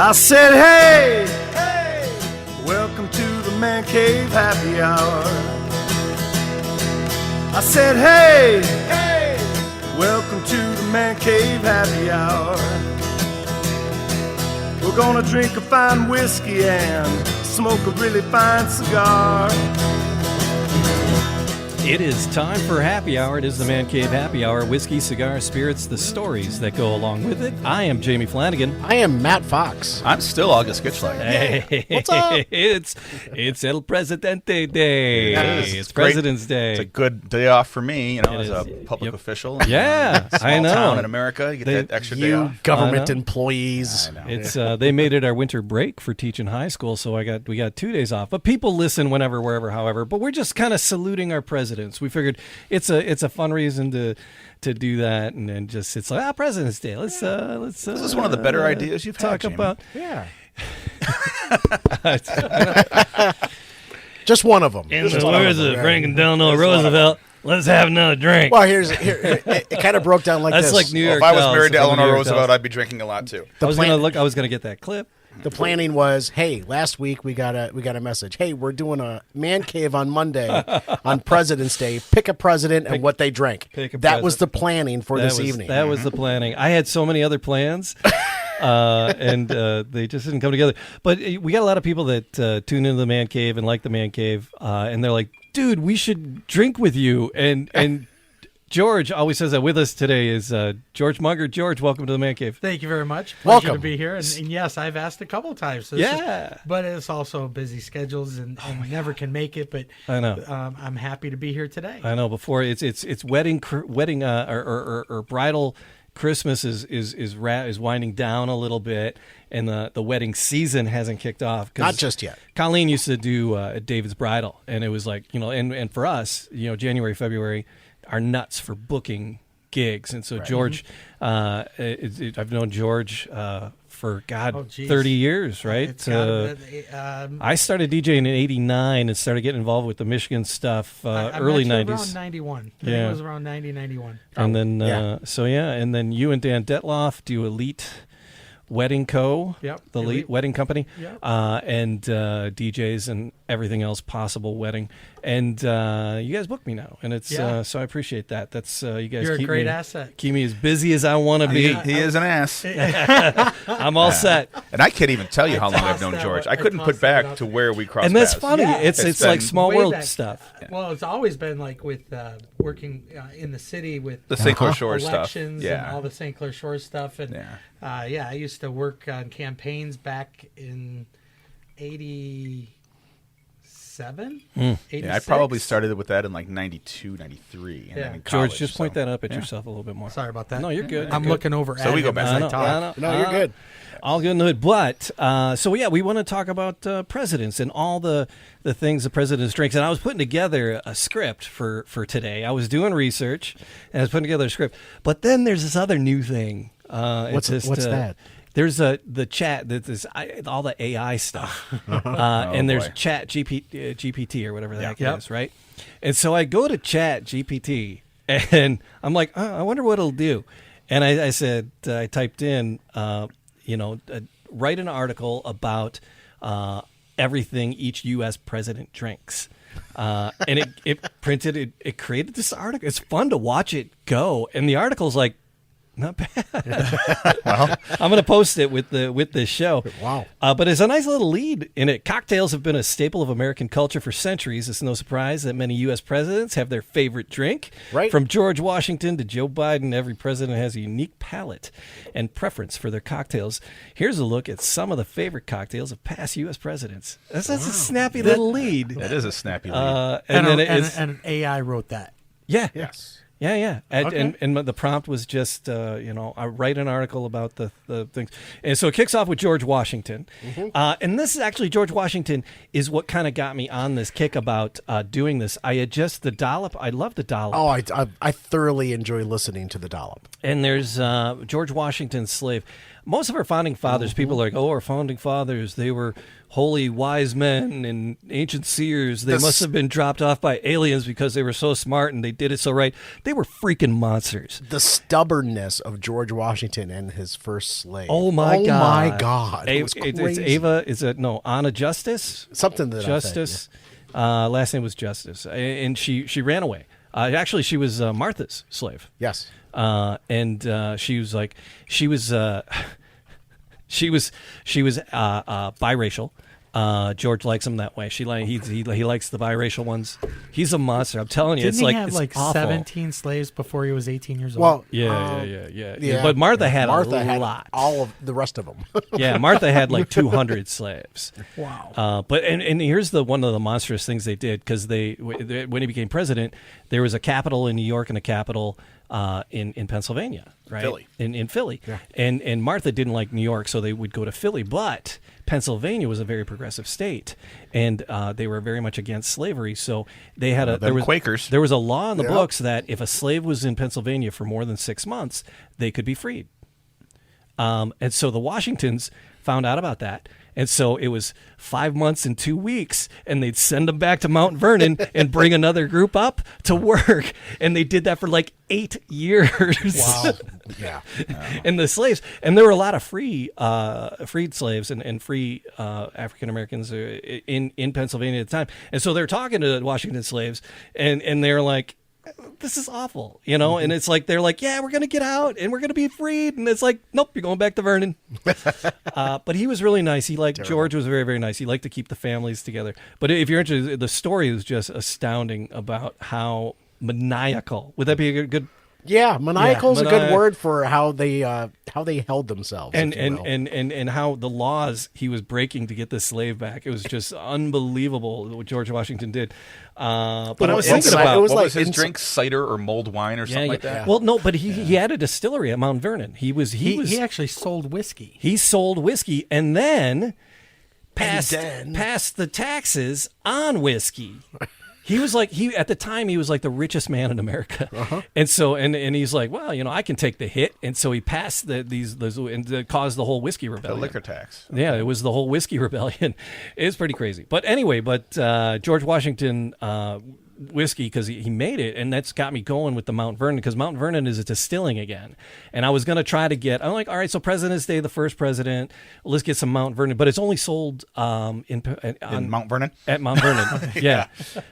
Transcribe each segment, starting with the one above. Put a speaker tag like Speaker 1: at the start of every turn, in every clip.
Speaker 1: I said, hey, hey, welcome to the Man Cave Happy Hour. I said, hey, hey, welcome to the Man Cave Happy Hour. We're gonna drink a fine whiskey and smoke a really fine cigar.
Speaker 2: It is time for Happy Hour. It is the Man Cave Happy Hour. Whiskey, cigars, spirits, the stories that go along with it. I am Jamie Flanagan.
Speaker 3: I am Matt Fox.
Speaker 4: I'm still August Gitschlager.
Speaker 2: Hey,
Speaker 3: what's up?
Speaker 2: It's El Presidente Day. It's President's Day.
Speaker 4: It's a good day off for me, you know, as a public official.
Speaker 2: Yeah,
Speaker 4: small
Speaker 2: I know.
Speaker 4: Town in America, you get that extra day off.
Speaker 3: Government employees.
Speaker 2: It's they made it our winter break for teaching high school, so we got 2 days off. But people listen whenever, wherever, however. But we're just kind of saluting our presidents. We figured it's a fun reason to do that, and then just it's like President's Day. Let's. This
Speaker 4: is one of the better ideas you've
Speaker 2: talk
Speaker 4: had,
Speaker 2: about.
Speaker 3: Yeah. Just one of them.
Speaker 2: In the words of Franklin Delano Roosevelt, let's have another drink.
Speaker 3: Well, it kind of broke down like
Speaker 2: That's
Speaker 3: this.
Speaker 2: like New York.
Speaker 4: If I was married to
Speaker 2: Dolls,
Speaker 4: Eleanor
Speaker 2: New York
Speaker 4: Roosevelt,
Speaker 2: Dolls.
Speaker 4: I'd be drinking a lot too.
Speaker 2: I was gonna get that clip.
Speaker 3: The planning was, hey, last week we got a message. Hey, we're doing a man cave on Monday on President's Day. Pick a president and what they drank. That was the planning for this evening.
Speaker 2: That was the planning. I had so many other plans, and they just didn't come together. But we got a lot of people that tune into the Man Cave and like the Man Cave, and they're like, dude, we should drink with you. And George always says that with us today is George Munger. George, welcome to the Man Cave.
Speaker 5: Thank you very much.
Speaker 3: Welcome.
Speaker 5: Pleasure to be here. And yes, I've asked a couple of times. So but it's also busy schedules and never can make it. But
Speaker 2: I know.
Speaker 5: I'm happy to be here today.
Speaker 2: I know. Before it's wedding or bridal Christmas is winding down a little bit, and the wedding season hasn't kicked off.
Speaker 3: Not just yet.
Speaker 2: Colleen used to do David's bridal, and it was like, and for us, January, February are nuts for booking gigs. And so George, I've known George for 30 years, right? I started DJing in '89 and started getting involved with the Michigan stuff early '90s.
Speaker 5: Around 91.
Speaker 2: Yeah.
Speaker 5: It was around 90, 91.
Speaker 2: And then and then you and Dan Detloff do Elite Wedding Co.
Speaker 5: Yep.
Speaker 2: The Elite Wedding Company.
Speaker 5: Yep.
Speaker 2: And DJs and everything else possible wedding. And you guys book me now, and it's so I appreciate that. That's you guys.
Speaker 5: You're
Speaker 2: keep
Speaker 5: a great
Speaker 2: me,
Speaker 5: asset.
Speaker 2: Keep me as busy as I want to be.
Speaker 4: He is an ass.
Speaker 2: I'm all set.
Speaker 4: And I can't even tell you how long I've known George. I couldn't put back to where we crossed
Speaker 2: And that's
Speaker 4: paths.
Speaker 2: funny.
Speaker 5: Yeah.
Speaker 2: It's like small world
Speaker 5: back.
Speaker 2: stuff.
Speaker 5: Well, it's always been like with working in the city with
Speaker 4: The St. Clair Shores stuff.
Speaker 5: elections and all the St. Clair Shores stuff. And I used to work on campaigns back in 87, 86.
Speaker 4: Yeah, I probably started with that in like 92, 93. And then in college,
Speaker 2: George, just point that up at yourself a little bit more.
Speaker 5: Sorry about that.
Speaker 2: No, you're good.
Speaker 5: I'm looking over at
Speaker 4: we go
Speaker 5: him
Speaker 4: back.
Speaker 5: as I
Speaker 4: I
Speaker 5: talk.
Speaker 3: No, you're good.
Speaker 2: All good in the hood. But, we want to talk about presidents and all the things the presidents drinks. And I was putting together a script for today. I was doing research, and I was putting together a script. But then there's this other new thing.
Speaker 3: What's that?
Speaker 2: There's the chat, all the AI stuff. And there's Chat GPT or whatever the heck it is, right? And so I go to Chat GPT, and I'm like, I wonder what it'll do. And I said, I typed in, write an article about everything each U.S. president drinks. And it created this article. It's fun to watch it go. And the article's like, not bad. Well, I'm going to post it with this show.
Speaker 3: Wow.
Speaker 2: But it's a nice little lead in it. Cocktails have been a staple of American culture for centuries. It's no surprise that many U.S. presidents have their favorite drink.
Speaker 3: Right.
Speaker 2: From George Washington to Joe Biden, every president has a unique palate and preference for their cocktails. Here's a look at some of the favorite cocktails of past U.S. presidents. That's a snappy little lead.
Speaker 4: That is a snappy lead.
Speaker 5: And an AI wrote that.
Speaker 2: Yeah.
Speaker 3: Yes.
Speaker 2: Yeah. And the prompt was just, I write an article about the things. And so it kicks off with George Washington. Mm-hmm. And this is actually, George Washington is what kind of got me on this kick about doing this. I adjust the dollop. I love the dollop.
Speaker 3: Oh, I thoroughly enjoy listening to the dollop.
Speaker 2: And there's George Washington's slave. Most of our founding fathers, people are like, our founding fathers, they were holy wise men and ancient seers. They must have been dropped off by aliens because they were so smart and they did it so right. They were freaking monsters.
Speaker 3: The stubbornness of George Washington and his first slave.
Speaker 2: Oh my God!
Speaker 3: Oh my God! It was crazy.
Speaker 2: It's Ava. Is it no Anna Justice?
Speaker 3: Something that
Speaker 2: Justice. Last name was Justice, and she ran away. Actually, she was Martha's slave.
Speaker 3: Yes.
Speaker 2: And she was like, she was biracial. George likes him that way. He likes the biracial ones. He's a monster. I'm telling you,
Speaker 5: Didn't
Speaker 2: it's
Speaker 5: he
Speaker 2: like
Speaker 5: have
Speaker 2: it's
Speaker 5: like
Speaker 2: awful.
Speaker 5: 17 slaves before he was 18 years old?
Speaker 3: Well,
Speaker 2: Yeah. But Martha had a lot.
Speaker 3: All of the rest of them.
Speaker 2: Yeah, Martha had like 200 slaves.
Speaker 5: Wow.
Speaker 2: But here's one of the monstrous things they did, because when he became president, there was a capital in New York and a capital in Pennsylvania, right?
Speaker 4: Philly.
Speaker 2: In Philly.
Speaker 3: Yeah.
Speaker 2: And Martha didn't like New York, so they would go to Philly. But Pennsylvania was a very progressive state, and they were very much against slavery. So they had
Speaker 4: Quakers.
Speaker 2: There was a law in the books that if a slave was in Pennsylvania for more than 6 months, they could be freed. And so the Washingtons found out about that. And so it was 5 months and 2 weeks, and they'd send them back to Mount Vernon and bring another group up to work. And they did that for like 8 years.
Speaker 3: Wow. Yeah.
Speaker 2: And the slaves, and there were a lot of freed slaves and free African Americans in Pennsylvania at the time. And so they're talking to Washington slaves, and they're like, this is awful, and it's like, they're like, yeah, we're going to get out and we're going to be freed. And it's like, nope, you're going back to Vernon. But he was really nice. George was very, very nice. He liked to keep the families together. But if you're interested, the story is just astounding about how maniacal. Would that be a good?
Speaker 3: Yeah, maniacal is a good word for how they held themselves,
Speaker 2: and how the laws he was breaking to get the slave back. It was just unbelievable what George Washington did. But I was thinking about,
Speaker 4: what was his drink? Cider or mulled wine or something like that?
Speaker 2: Yeah. Well, no, but he had a distillery at Mount Vernon. He
Speaker 5: actually sold whiskey.
Speaker 2: He sold whiskey and then passed the taxes on whiskey. He was like, at the time he was like the richest man in America. And so and he's like, well, I can take the hit. And so he passed these and caused the whole whiskey rebellion.
Speaker 4: The liquor tax.
Speaker 2: Yeah, it was the whole whiskey rebellion. It's pretty crazy. But anyway, George Washington whiskey, because he made it, and that's got me going with the Mount Vernon, because Mount Vernon is a distilling again. And I was going to try to get, I'm like, all right, so President's Day, the first president, let's get some Mount Vernon, but it's only sold in
Speaker 4: Mount Vernon?
Speaker 2: At Mount Vernon. Yeah.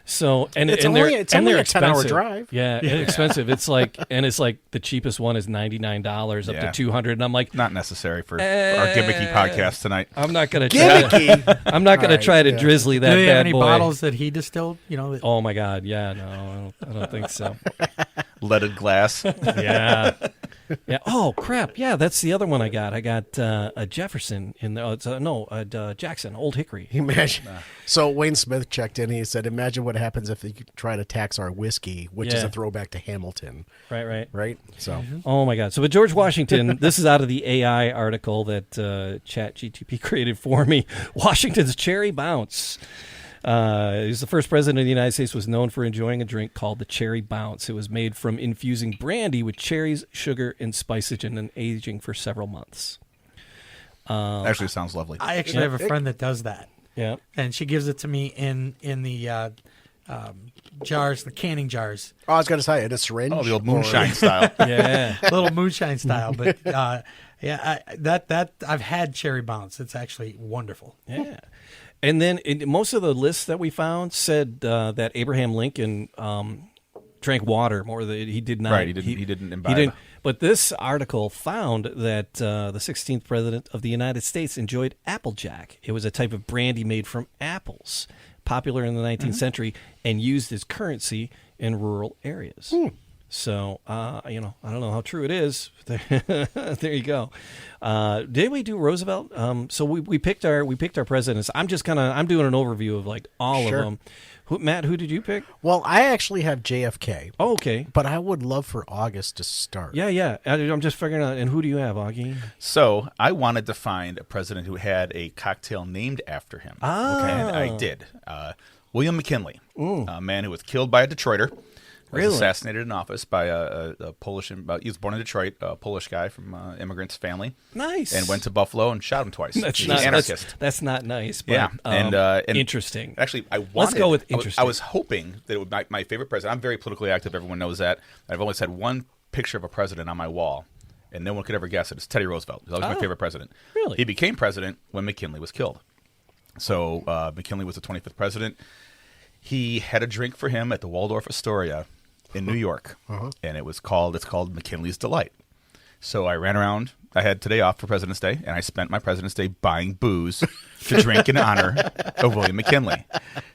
Speaker 2: So
Speaker 3: it's only a 10-hour drive.
Speaker 2: Yeah, expensive. It's like the cheapest one is $99 up to $200, and I'm like,
Speaker 4: not necessary for our gimmicky podcast tonight.
Speaker 2: I'm not going to try to drizzly that bad boy.
Speaker 5: Do they have any bottles that he distilled?
Speaker 2: Oh my God. Yeah, no, I don't think so.
Speaker 4: Leaded glass.
Speaker 2: Yeah. Oh crap! Yeah, that's the other one I got. I got a Jefferson in there. Jackson, Old Hickory.
Speaker 3: Imagine. So Wayne Smith checked in. He said, "Imagine what happens if they try to tax our whiskey," which is a throwback to Hamilton.
Speaker 2: Right.
Speaker 3: So.
Speaker 2: Oh my God! So, but George Washington. This is out of the AI article that Chat GPT created for me. Washington's Cherry Bounce. He's the first president of the United States, was known for enjoying a drink called the Cherry Bounce. It was made from infusing brandy with cherries, sugar, and spices, and then aging for several months.
Speaker 4: Actually sounds lovely.
Speaker 5: I actually have a friend that does that.
Speaker 2: Yeah.
Speaker 5: And she gives it to me in the jars, the canning jars.
Speaker 3: Oh, I was going to say, in a syringe?
Speaker 4: Oh, the old moonshine style.
Speaker 2: Yeah.
Speaker 5: Little moonshine style. But that I've had Cherry Bounce. It's actually wonderful.
Speaker 2: Yeah. And then most of the lists that we found said that Abraham Lincoln drank water more than he did not.
Speaker 4: Right, he didn't imbibe.
Speaker 2: But this article found that the 16th president of the United States enjoyed Applejack. It was a type of brandy made from apples, popular in the 19th century and used as currency in rural areas. So, I don't know how true it is. There you go. Did we do Roosevelt? So we picked our presidents. I'm doing an overview of like all of them. Matt, who did you pick?
Speaker 3: Well, I actually have JFK.
Speaker 2: Oh, okay.
Speaker 3: But I would love for August to start.
Speaker 2: Yeah. I'm just figuring out. And who do you have, Augie?
Speaker 4: So I wanted to find a president who had a cocktail named after him. And I did. William McKinley, a man who was killed by a Detroiter.
Speaker 2: Really?
Speaker 4: Was assassinated in office by a Polish. He was born in Detroit, a Polish guy from immigrant's family.
Speaker 2: Nice.
Speaker 4: And went to Buffalo and shot him twice.
Speaker 2: That's
Speaker 4: He's
Speaker 2: not,
Speaker 4: an anarchist.
Speaker 2: That's not nice. But,
Speaker 4: Yeah, and
Speaker 2: interesting.
Speaker 4: Actually,
Speaker 2: Let's go with interesting.
Speaker 4: I was hoping that it would my favorite president. I'm very politically active. Everyone knows that. I've always had one picture of a president on my wall, and no one could ever guess it. It's Teddy Roosevelt. He's always my favorite president.
Speaker 2: Really?
Speaker 4: He became president when McKinley was killed. So McKinley was the 25th president. He had a drink for him at the Waldorf Astoria in New York, and it's called McKinley's Delight. So I ran around. I had today off for President's Day, and I spent my President's Day buying booze to drink in honor of William McKinley.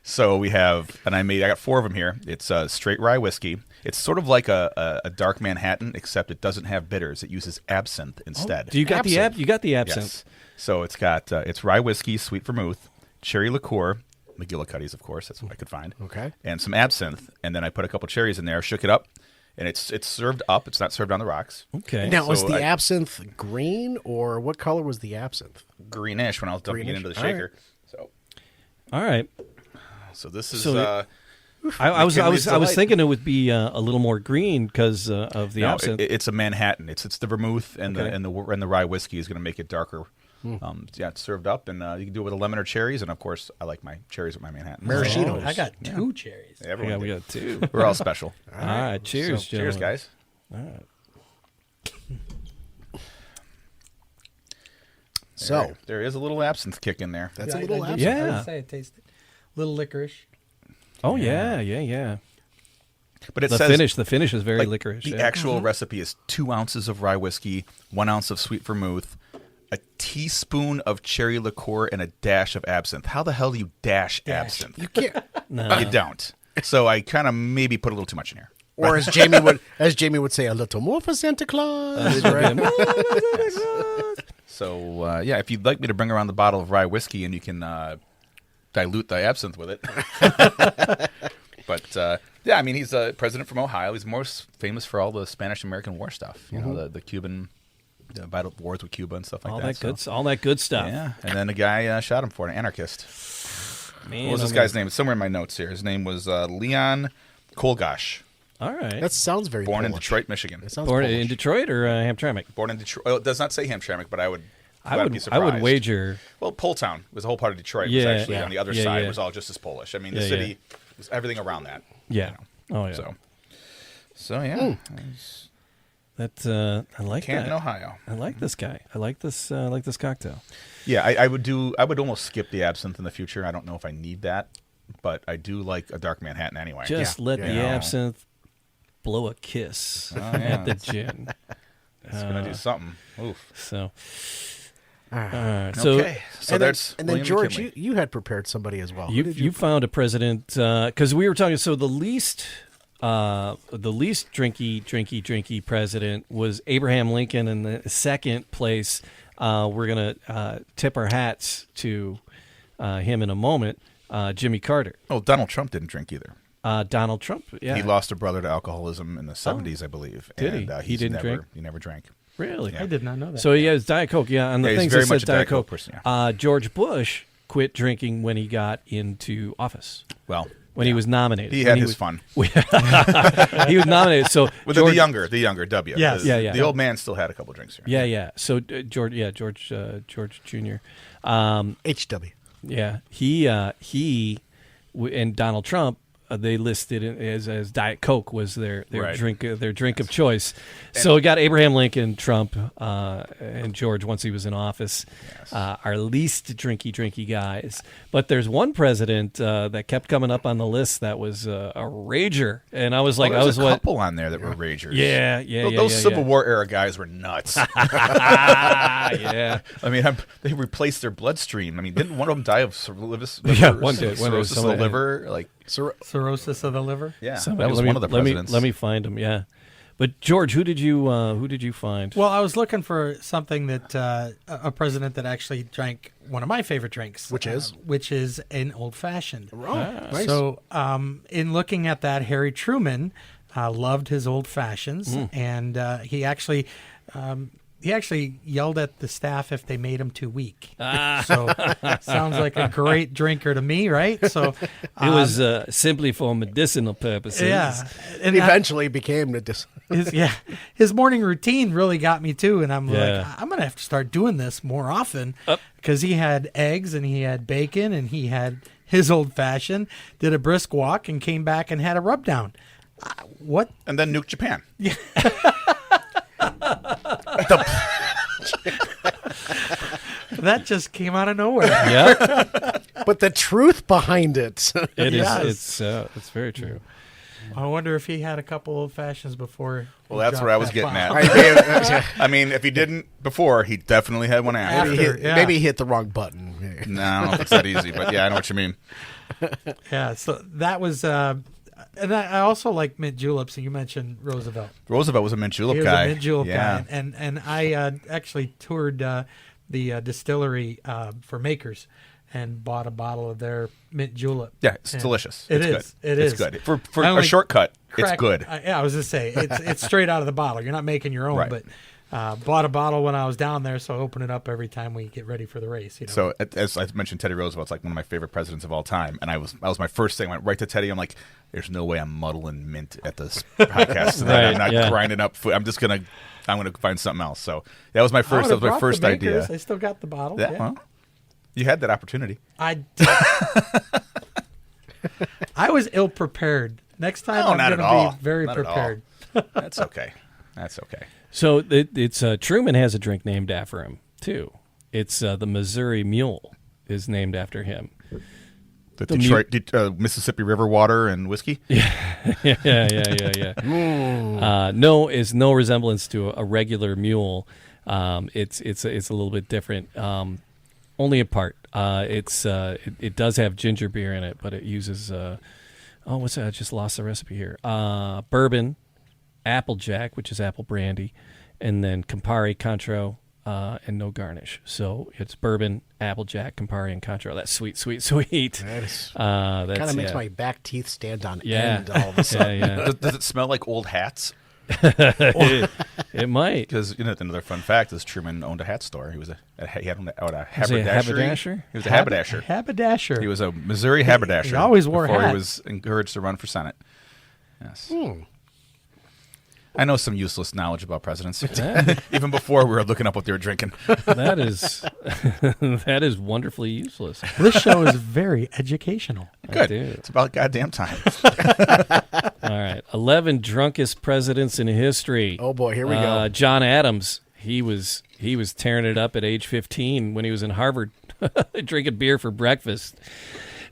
Speaker 4: So I got 4 of them here. It's straight rye whiskey. It's sort of like a dark Manhattan, except it doesn't have bitters. It uses absinthe instead.
Speaker 2: Do you got
Speaker 3: Absinthe.
Speaker 2: you got the absinthe?
Speaker 4: Yes. So it's got it's rye whiskey, sweet vermouth, cherry liqueur, McGillicuddy's, of course. That's what I could find.
Speaker 3: Okay.
Speaker 4: And some absinthe, and then I put a couple cherries in there, shook it up, and it's served up. It's not served on the rocks.
Speaker 2: Okay.
Speaker 3: Now, was
Speaker 4: So
Speaker 3: the absinthe green, or what color was the absinthe?
Speaker 4: Greenish when I was dumping it
Speaker 3: Greenish.
Speaker 4: into the
Speaker 3: All right.
Speaker 4: shaker.
Speaker 2: All right.
Speaker 4: So this is.
Speaker 2: I was
Speaker 4: McKinley's Delight.
Speaker 2: thinking it would be a little more green because of the
Speaker 4: No,
Speaker 2: absinthe.
Speaker 4: it's a Manhattan. It's the vermouth and
Speaker 2: Okay.
Speaker 4: the rye whiskey is going to make it darker. It's served up, and you can do it with a lemon or cherries, and of course, I like my cherries with my Manhattan.
Speaker 3: Maraschino.
Speaker 5: I got 2 cherries.
Speaker 4: Everyone
Speaker 2: we
Speaker 4: did.
Speaker 2: got 2.
Speaker 4: We're all special.
Speaker 2: All right. Cheers,
Speaker 4: Cheers,
Speaker 2: gentlemen.
Speaker 4: guys.
Speaker 3: So
Speaker 4: There is a little absinthe kick in there.
Speaker 3: that's
Speaker 5: Yeah,
Speaker 3: a little
Speaker 5: I did-
Speaker 3: absinthe.
Speaker 2: Yeah.
Speaker 5: I would say it tasted a little licorice.
Speaker 2: Oh yeah.
Speaker 4: But it
Speaker 2: The
Speaker 4: says
Speaker 2: finish is very
Speaker 4: like,
Speaker 2: licorice.
Speaker 4: The
Speaker 2: yeah.
Speaker 4: actual recipe is 2 ounces of rye whiskey, 1 ounce of sweet vermouth, a teaspoon of cherry liqueur, and a dash of absinthe. How the hell do you dash absinthe?
Speaker 3: You can't.
Speaker 4: You don't. So I kind of maybe put a little too much in here.
Speaker 3: Or as Jamie would say, a little more for Santa Claus. Right?
Speaker 4: So if you'd like me to bring around the bottle of rye whiskey and you can dilute the absinthe with it. But he's president from Ohio. He's most famous for all the Spanish-American War stuff. You know, the Cuban battle wars with Cuba and stuff like
Speaker 2: all
Speaker 4: that.
Speaker 2: all that good stuff.
Speaker 4: Yeah, and then a guy shot him for it, an anarchist.
Speaker 2: Man,
Speaker 4: What was this guy's name? It's somewhere in my notes here. His name was Leon Kolgash,
Speaker 2: All right.
Speaker 3: That sounds very
Speaker 4: born in
Speaker 3: Polish.
Speaker 4: Detroit, Michigan.
Speaker 3: It sounds
Speaker 2: Born
Speaker 3: Polish.
Speaker 2: in Detroit or Hamtramck?
Speaker 4: Born in Detroit. Well, it does not say Hamtramck, but I would be
Speaker 2: I
Speaker 4: surprised.
Speaker 2: would wager.
Speaker 4: Well, Poletown was a whole part of Detroit.
Speaker 2: Yeah,
Speaker 4: was actually
Speaker 2: yeah.
Speaker 4: on the other
Speaker 2: Yeah,
Speaker 4: side.
Speaker 2: yeah.
Speaker 4: It was all just as Polish. I mean, the
Speaker 2: Yeah,
Speaker 4: city was everything around that.
Speaker 2: Yeah. Oh yeah.
Speaker 4: So yeah.
Speaker 2: That I like
Speaker 4: Canton,
Speaker 2: that.
Speaker 4: Ohio.
Speaker 2: I like this guy. I like this cocktail.
Speaker 4: Yeah, I would almost skip the absinthe in the future. I don't know if I need that, but I do like a dark Manhattan anyway.
Speaker 2: Just let the
Speaker 4: Yeah.
Speaker 2: absinthe blow a kiss
Speaker 4: yeah.
Speaker 2: at the gin.
Speaker 4: It's gonna do something. Oof.
Speaker 2: So, all right. So
Speaker 4: Okay. So
Speaker 3: and
Speaker 4: there's
Speaker 3: then
Speaker 4: William
Speaker 3: George,
Speaker 4: McKinley.
Speaker 3: you had prepared somebody as well. Who
Speaker 2: you
Speaker 3: did
Speaker 2: you found a president because we were talking. So the least drinky president was Abraham Lincoln, and the second place we're gonna tip our hats to him in a moment. Jimmy Carter.
Speaker 4: Oh, Donald Trump didn't drink either.
Speaker 2: Donald Trump. Yeah.
Speaker 4: He lost a brother to alcoholism in the 70s, I believe.
Speaker 2: Did he?
Speaker 4: And,
Speaker 2: He didn't drink?
Speaker 4: He never drank.
Speaker 2: Really?
Speaker 5: I did not know that.
Speaker 2: So he has Diet Coke. Yeah, on the
Speaker 4: Yeah, he's
Speaker 2: things
Speaker 4: very
Speaker 2: that
Speaker 4: much
Speaker 2: says
Speaker 4: a Diet
Speaker 2: Diet
Speaker 4: Coke
Speaker 2: Coke.
Speaker 4: person, yeah.
Speaker 2: George Bush quit drinking when he got into office.
Speaker 4: Well,
Speaker 2: When he was nominated.
Speaker 4: he
Speaker 2: When
Speaker 4: had his
Speaker 2: was-
Speaker 4: fun.
Speaker 2: He was nominated. So
Speaker 4: With
Speaker 2: George,
Speaker 4: the younger W.
Speaker 5: Yes.
Speaker 2: Yeah.
Speaker 4: The old man still had a couple drinks here.
Speaker 2: Yeah. So George Jr.
Speaker 3: HW.
Speaker 2: Yeah, he and Donald Trump. They listed it as Diet Coke was their
Speaker 4: Right.
Speaker 2: drink of choice. So we got Abraham Lincoln, Trump, and George once he was in office, our least drinky guys. But there's one president that kept coming up on the list that was a rager, and I was like,
Speaker 4: There's
Speaker 2: I was
Speaker 4: a
Speaker 2: what?
Speaker 4: couple on there that were ragers.
Speaker 2: Yeah.
Speaker 4: Those Civil War era guys were nuts.
Speaker 2: Yeah.
Speaker 4: I mean, they replaced their bloodstream. I mean, didn't one of them die of cirrhosis?
Speaker 2: Yeah, one did. One did.
Speaker 4: Cirrhosis of the liver. Like,
Speaker 5: cirrhosis of the liver.
Speaker 4: yeah,
Speaker 2: Somebody-
Speaker 4: that was
Speaker 2: let me-
Speaker 4: one of the presidents.
Speaker 2: Let me find him. Yeah, but George, who did you find?
Speaker 5: Well, I was looking for something that a president that actually drank one of my favorite drinks,
Speaker 3: Which is?
Speaker 5: which is an old fashioned.
Speaker 3: Oh, nice.
Speaker 5: So, in looking at that, Harry Truman loved his old fashions, and he actually he actually yelled at the staff if they made him too weak. So sounds like a great drinker to me, right? So
Speaker 2: it was simply for medicinal purposes.
Speaker 5: Yeah,
Speaker 3: And eventually became
Speaker 5: his morning routine really got me too, and I'm like, I'm gonna have to start doing this more often because he had eggs and he had bacon and he had his old fashioned, did a brisk walk and came back and had a rub down. What?
Speaker 4: And then nuked Japan. Yeah.
Speaker 5: That just came out of nowhere.
Speaker 2: Yeah,
Speaker 3: but the truth behind it.
Speaker 2: it is. It's very true.
Speaker 5: I wonder if he had a couple old fashions before.
Speaker 4: Well, that's what I was getting at. I mean, if he didn't before, he definitely had one after.
Speaker 3: Maybe he hit the wrong button.
Speaker 4: No, I don't know if it's that easy, but yeah, I know what you mean.
Speaker 5: Yeah, so that was. And I also like mint juleps, and you mentioned Roosevelt.
Speaker 4: Roosevelt was a mint julep
Speaker 5: He was
Speaker 4: guy.
Speaker 5: a mint julep guy, and I actually toured the distillery for Makers and bought a bottle of their mint julep.
Speaker 4: Yeah, it's delicious.
Speaker 5: It's
Speaker 4: good.
Speaker 5: It
Speaker 4: it's
Speaker 5: is
Speaker 4: good. For a shortcut, it's good.
Speaker 5: I was just say it's straight out of the bottle. You're not making your own,
Speaker 4: Right.
Speaker 5: but. Bought a bottle when I was down there, so I open it up every time we get ready for the race. You know?
Speaker 4: So, as I mentioned, Teddy Roosevelt's like one of my favorite presidents of all time, and that was my first thing. I went right to Teddy. I'm like, "There's no way I'm muddling mint at this podcast today. I'm not grinding up food. I'm gonna find something else." So that was my first. That was my first idea.
Speaker 5: I still got the bottle.
Speaker 4: Yeah, well, you had that opportunity.
Speaker 5: I was ill prepared. Next time
Speaker 4: No,
Speaker 5: I'm
Speaker 4: not
Speaker 5: going
Speaker 4: at all.
Speaker 5: to be very
Speaker 4: Not at all.
Speaker 5: prepared.
Speaker 4: That's okay. That's okay.
Speaker 2: So it's Truman has a drink named after him too. It's the Missouri Mule is named after him.
Speaker 4: The Detroit, Mississippi River water and whiskey.
Speaker 2: Yeah. No, it's no resemblance to a regular mule. It's a little bit different. Only in part. It does have ginger beer in it, but it uses what's that? I just lost the recipe here. Bourbon, Applejack, which is apple brandy, and then Campari, Cointreau, and no garnish. So it's bourbon, Applejack, Campari, and Cointreau. That's sweet. That
Speaker 3: Kind of makes my back teeth stand on end all of a sudden.
Speaker 2: Yeah.
Speaker 4: Does it smell like old hats?
Speaker 2: It might.
Speaker 4: Because another fun fact is Truman owned a hat store. He had a
Speaker 2: Was he a
Speaker 4: haberdasher. He was a haberdasher.
Speaker 5: Haberdasher.
Speaker 4: He was a Missouri haberdasher.
Speaker 5: He always wore
Speaker 4: before
Speaker 5: hats.
Speaker 4: he was encouraged to run for Senate. Yes. I know some useless knowledge about presidents. Even before we were looking up what they were drinking.
Speaker 2: That is wonderfully useless.
Speaker 5: This show is very educational.
Speaker 4: Good. It's about goddamn time.
Speaker 2: All right. 11 drunkest presidents in history.
Speaker 3: Oh boy, here we go.
Speaker 2: John Adams. He was tearing it up at age 15 when he was in Harvard, drinking beer for breakfast.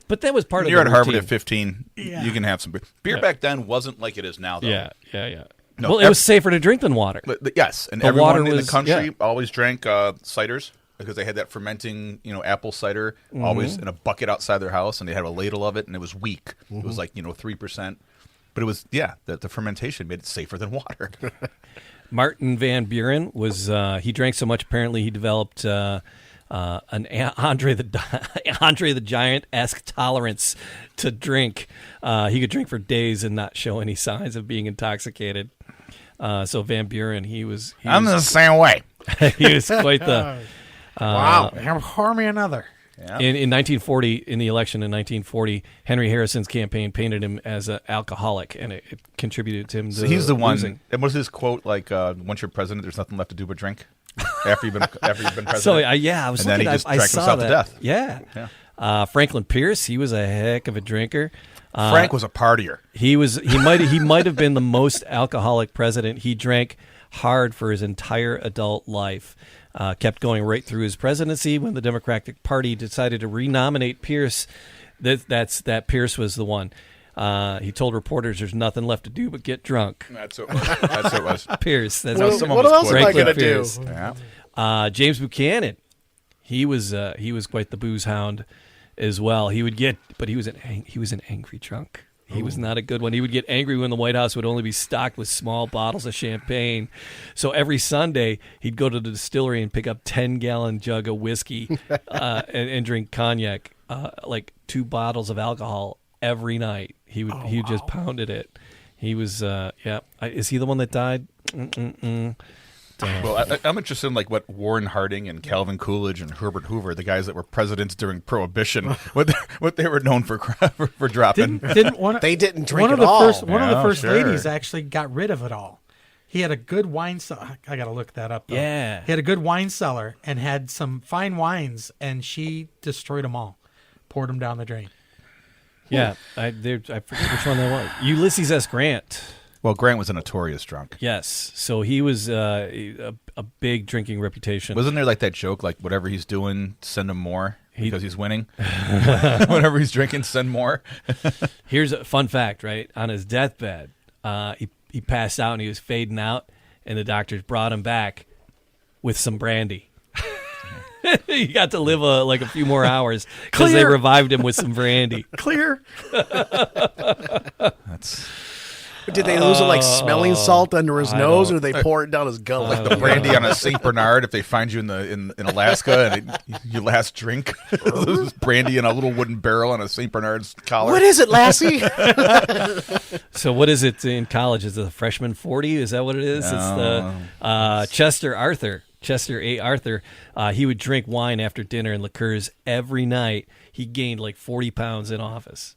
Speaker 2: But that was part of the
Speaker 4: You're at Harvard
Speaker 2: routine.
Speaker 4: at 15.
Speaker 5: Yeah.
Speaker 4: You can have some beer. Beer back then wasn't like it is now, though.
Speaker 2: Yeah.
Speaker 4: No,
Speaker 2: well, it was safer to drink than water.
Speaker 4: Yes, and
Speaker 2: The
Speaker 4: everyone
Speaker 2: water
Speaker 4: in
Speaker 2: was-
Speaker 4: the country
Speaker 2: yeah.
Speaker 4: always drank ciders because they had that fermenting, apple cider always in a bucket outside their house, and they had a ladle of it, and it was weak. It was like 3%, but it was the fermentation made it safer than water.
Speaker 2: Martin Van Buren was he drank so much apparently he developed an Andre the Giant-esque tolerance to drink. He could drink for days and not show any signs of being intoxicated. So Van Buren,
Speaker 4: I'm the same way.
Speaker 2: he was quite the
Speaker 5: Wow. Pour me another.
Speaker 4: Yeah.
Speaker 2: in 1940 in the election in 1940. Henry Harrison's campaign painted him as an alcoholic, and it contributed to him.
Speaker 4: So he's the one.
Speaker 2: losing.
Speaker 4: And what's his quote? Like, once you're president, there's nothing left to do but drink. After you've been president.
Speaker 2: So I was
Speaker 4: And then
Speaker 2: looking.
Speaker 4: he just
Speaker 2: I
Speaker 4: drank
Speaker 2: saw
Speaker 4: himself
Speaker 2: that.
Speaker 4: to death.
Speaker 2: Yeah. Franklin Pierce, he was a heck of a drinker.
Speaker 4: Frank was a partier.
Speaker 2: He might have been the most alcoholic president. He drank hard for his entire adult life. Kept going right through his presidency. When the Democratic Party decided to renominate Pierce, that Pierce was the one. He told reporters, "There's nothing left to do but get drunk."
Speaker 4: That's what it was.
Speaker 2: Pierce. That's
Speaker 3: What
Speaker 4: someone
Speaker 3: else
Speaker 4: was
Speaker 3: am I
Speaker 2: Franklin
Speaker 3: going to do?
Speaker 2: Pierce.
Speaker 4: Yeah.
Speaker 2: James Buchanan, he was quite the booze hound as well. He was an angry drunk. He was not a good one. He would get angry when the White House would only be stocked with small bottles of champagne. So every Sunday, he'd go to the distillery and pick up 10-gallon jug of whiskey and drink cognac, like 2 bottles of alcohol every night. He just pounded it. He was, is he the one that died?
Speaker 4: Well, I'm interested in like what Warren Harding and Calvin Coolidge and Herbert Hoover, the guys that were presidents during Prohibition, what they were known for dropping.
Speaker 3: They didn't drink
Speaker 5: one
Speaker 3: at
Speaker 5: of the
Speaker 3: all.
Speaker 5: One of the first
Speaker 4: sure.
Speaker 5: ladies actually got rid of it all. He had a good wine cellar. I got to look that up, though.
Speaker 2: Yeah.
Speaker 5: He had a good wine cellar and had some fine wines, and she destroyed them all, poured them down the drain.
Speaker 2: Yeah, I forget which one that was. Ulysses S. Grant.
Speaker 4: Well, Grant was a notorious drunk.
Speaker 2: Yes, so he was a big drinking reputation.
Speaker 4: Wasn't there like that joke, like whatever he's doing, send him more because he's winning? Whatever he's drinking, send more.
Speaker 2: Here's a fun fact, right? On his deathbed, he passed out and he was fading out, and the doctors brought him back with some brandy. He got to live a few more hours because they revived him with some brandy.
Speaker 5: Clear.
Speaker 3: Did they lose it like smelling salt under his nose, or did they pour it down his gullet?
Speaker 4: Like the brandy on a St. Bernard, if they find you in Alaska and your last drink, brandy in a little wooden barrel on a St. Bernard's collar.
Speaker 3: What is it, Lassie?
Speaker 2: So what is it in college? Is it the freshman 40? Is that what it is?
Speaker 4: No.
Speaker 2: It's the Chester A. Arthur. He would drink wine after dinner and liqueurs every night. He gained like 40 pounds in office.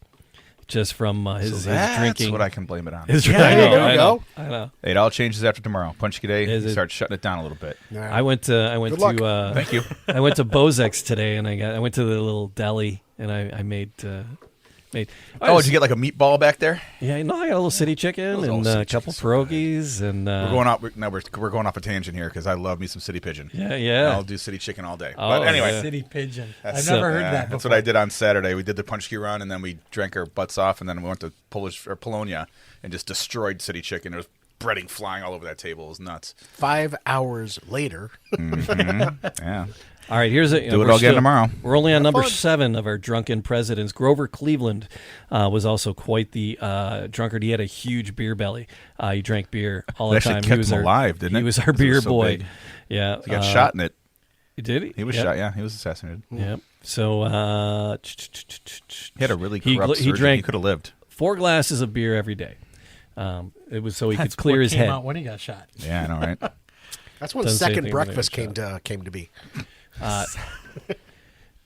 Speaker 2: Just from his drinking.
Speaker 4: That's what I can blame it on.
Speaker 2: I
Speaker 3: go.
Speaker 2: know.
Speaker 4: It all changes after tomorrow. Punchki Day, you start shutting it down a little bit.
Speaker 2: I went to
Speaker 4: Thank you.
Speaker 2: I went to Bozek's today, and I went to the little deli, and I made.
Speaker 4: Did you get like a meatball back there?
Speaker 2: Yeah, I got a little city chicken and a couple pierogies, and
Speaker 4: we're going off. We're going off a tangent here because I love me some city pigeon.
Speaker 2: Yeah.
Speaker 4: I'll do city chicken all day.
Speaker 2: Oh,
Speaker 4: but anyway,
Speaker 2: yeah.
Speaker 5: City pigeon.
Speaker 4: That's
Speaker 5: I've never heard that before.
Speaker 4: That's what I did on Saturday. We did the Punchki run, and then we drank our butts off, and then we went to Polonia and just destroyed city chicken. There was breading flying all over that table. It was nuts.
Speaker 3: 5 hours later.
Speaker 4: Yeah.
Speaker 2: All right, here's it.
Speaker 4: Do it all again tomorrow.
Speaker 2: We're only on number 7 of our drunken presidents. Grover Cleveland was also quite the drunkard. He had a huge beer belly. He drank beer all the time.
Speaker 4: Kept him alive, didn't it?
Speaker 2: He was our beer
Speaker 4: so
Speaker 2: boy.
Speaker 4: Big.
Speaker 2: Yeah,
Speaker 4: He got shot in it.
Speaker 2: Did he?
Speaker 4: He was shot. Yeah, he was assassinated.
Speaker 2: Yep. So
Speaker 4: He had a really corrupt surgeon. He
Speaker 2: drank
Speaker 4: could have lived.
Speaker 2: 4 glasses of beer every day. It was so he
Speaker 5: That's
Speaker 2: could clear
Speaker 5: what
Speaker 2: his
Speaker 5: came
Speaker 2: head.
Speaker 5: out when he got shot.
Speaker 4: Yeah, I know, right?
Speaker 3: That's when
Speaker 2: Doesn't say
Speaker 3: second
Speaker 2: anything when
Speaker 3: breakfast
Speaker 2: they got
Speaker 3: came to be.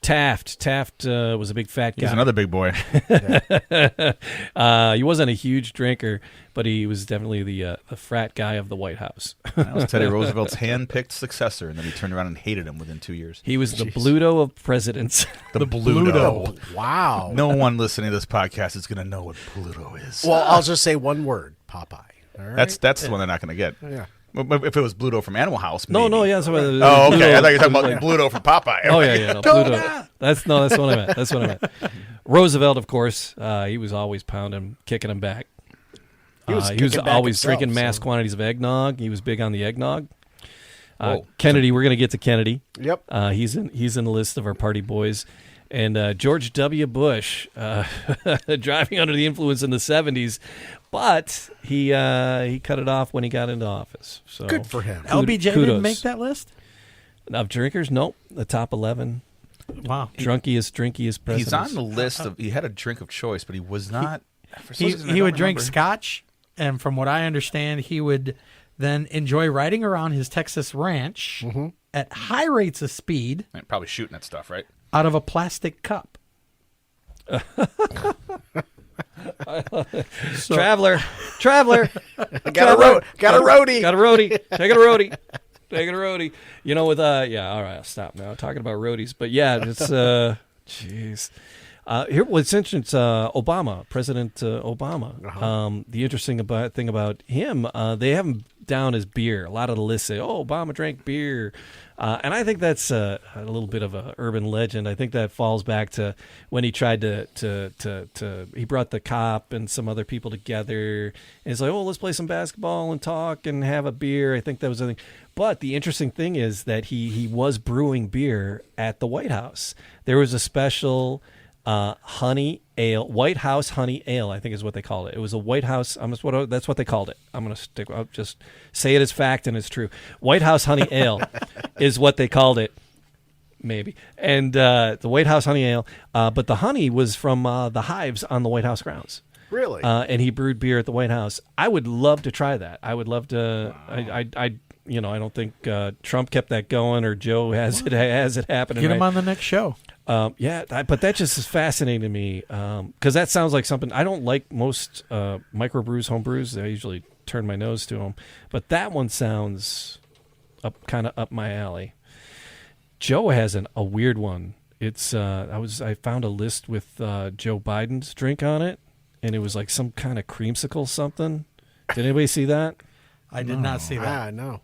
Speaker 2: Taft was a big fat guy.
Speaker 4: He's another big boy.
Speaker 2: He wasn't a huge drinker, but he was definitely the frat guy of the White House.
Speaker 4: That was Teddy Roosevelt's hand-picked successor, and then he turned around and hated him within 2 years.
Speaker 2: He was the Bluto of presidents.
Speaker 4: The Bluto.
Speaker 3: Wow.
Speaker 4: No one listening to this podcast is going to know what Bluto is.
Speaker 3: Well, I'll just say one word: Popeye. All right?
Speaker 4: That's the one they're not going to get.
Speaker 3: Yeah.
Speaker 4: If it was Bluto from Animal House,
Speaker 2: No,
Speaker 4: maybe.
Speaker 2: yeah. So,
Speaker 4: Oh, okay.
Speaker 2: Bluto
Speaker 4: I thought you were talking
Speaker 2: was
Speaker 4: about Bluto from Popeye.
Speaker 2: Oh yeah. No, Bluto. That's what I meant. That's what I meant. Roosevelt, of course, he was always pounding, kicking him back. He was
Speaker 3: back
Speaker 2: always
Speaker 3: himself,
Speaker 2: drinking mass
Speaker 3: so-
Speaker 2: quantities of eggnog. He was big on the eggnog. Kennedy, we're going to get to Kennedy.
Speaker 3: Yep.
Speaker 2: He's in the list of our party boys. And George W. Bush, driving under the influence in the 70s, but he cut it off when he got into office. So
Speaker 3: Good for him.
Speaker 5: LBJ
Speaker 2: kudos.
Speaker 5: didn't make that list?
Speaker 2: Of drinkers? Nope. The top 11.
Speaker 5: Wow.
Speaker 2: Drunkiest presidents.
Speaker 4: He's on the list of. He had a drink of choice, but he was not. for some reason, I
Speaker 5: He
Speaker 4: don't
Speaker 5: would drink
Speaker 4: remember.
Speaker 5: scotch, and from what I understand, he would then enjoy riding around his Texas ranch at high rates of speed
Speaker 4: And probably shooting at stuff, right?
Speaker 5: out of a plastic cup.
Speaker 2: Traveler.
Speaker 3: Got a roadie.
Speaker 2: Got a roadie. Taking a roadie. You know, with all right, I'll stop now. Talking about roadies, but yeah, it's jeez. Here, what's interesting, it's Obama, President Obama. The interesting thing about him, they have him down as beer. A lot of the lists say, "Oh, Obama drank beer," and I think that's a little bit of a urban legend. I think that falls back to when he tried to he brought the cop and some other people together, and it's like, "Oh, let's play some basketball and talk and have a beer." I think that was the thing. But the interesting thing is that he was brewing beer at the White House. There was a special honey ale, White House honey ale, I think is what they called it. It was a White House. That's what they called it. I'll just say it as fact and it's true. White House honey ale is what they called it, maybe. And the White House honey ale, but the honey was from the hives on the White House grounds.
Speaker 3: Really?
Speaker 2: And he brewed beer at the White House. I would love to try that. I would love to. I don't think Trump kept that going, or Joe has it happening.
Speaker 5: Get him
Speaker 2: right?
Speaker 5: on the next show.
Speaker 2: But that just is fascinating to me because that sounds like something I don't like. Most microbrews, home brews, I usually turn my nose to them, but that one sounds kind of up my alley. Joe has a weird one. It's I found a list with Joe Biden's drink on it, and it was like some kind of creamsicle something. Did anybody see that?
Speaker 5: I did not see that.
Speaker 3: No.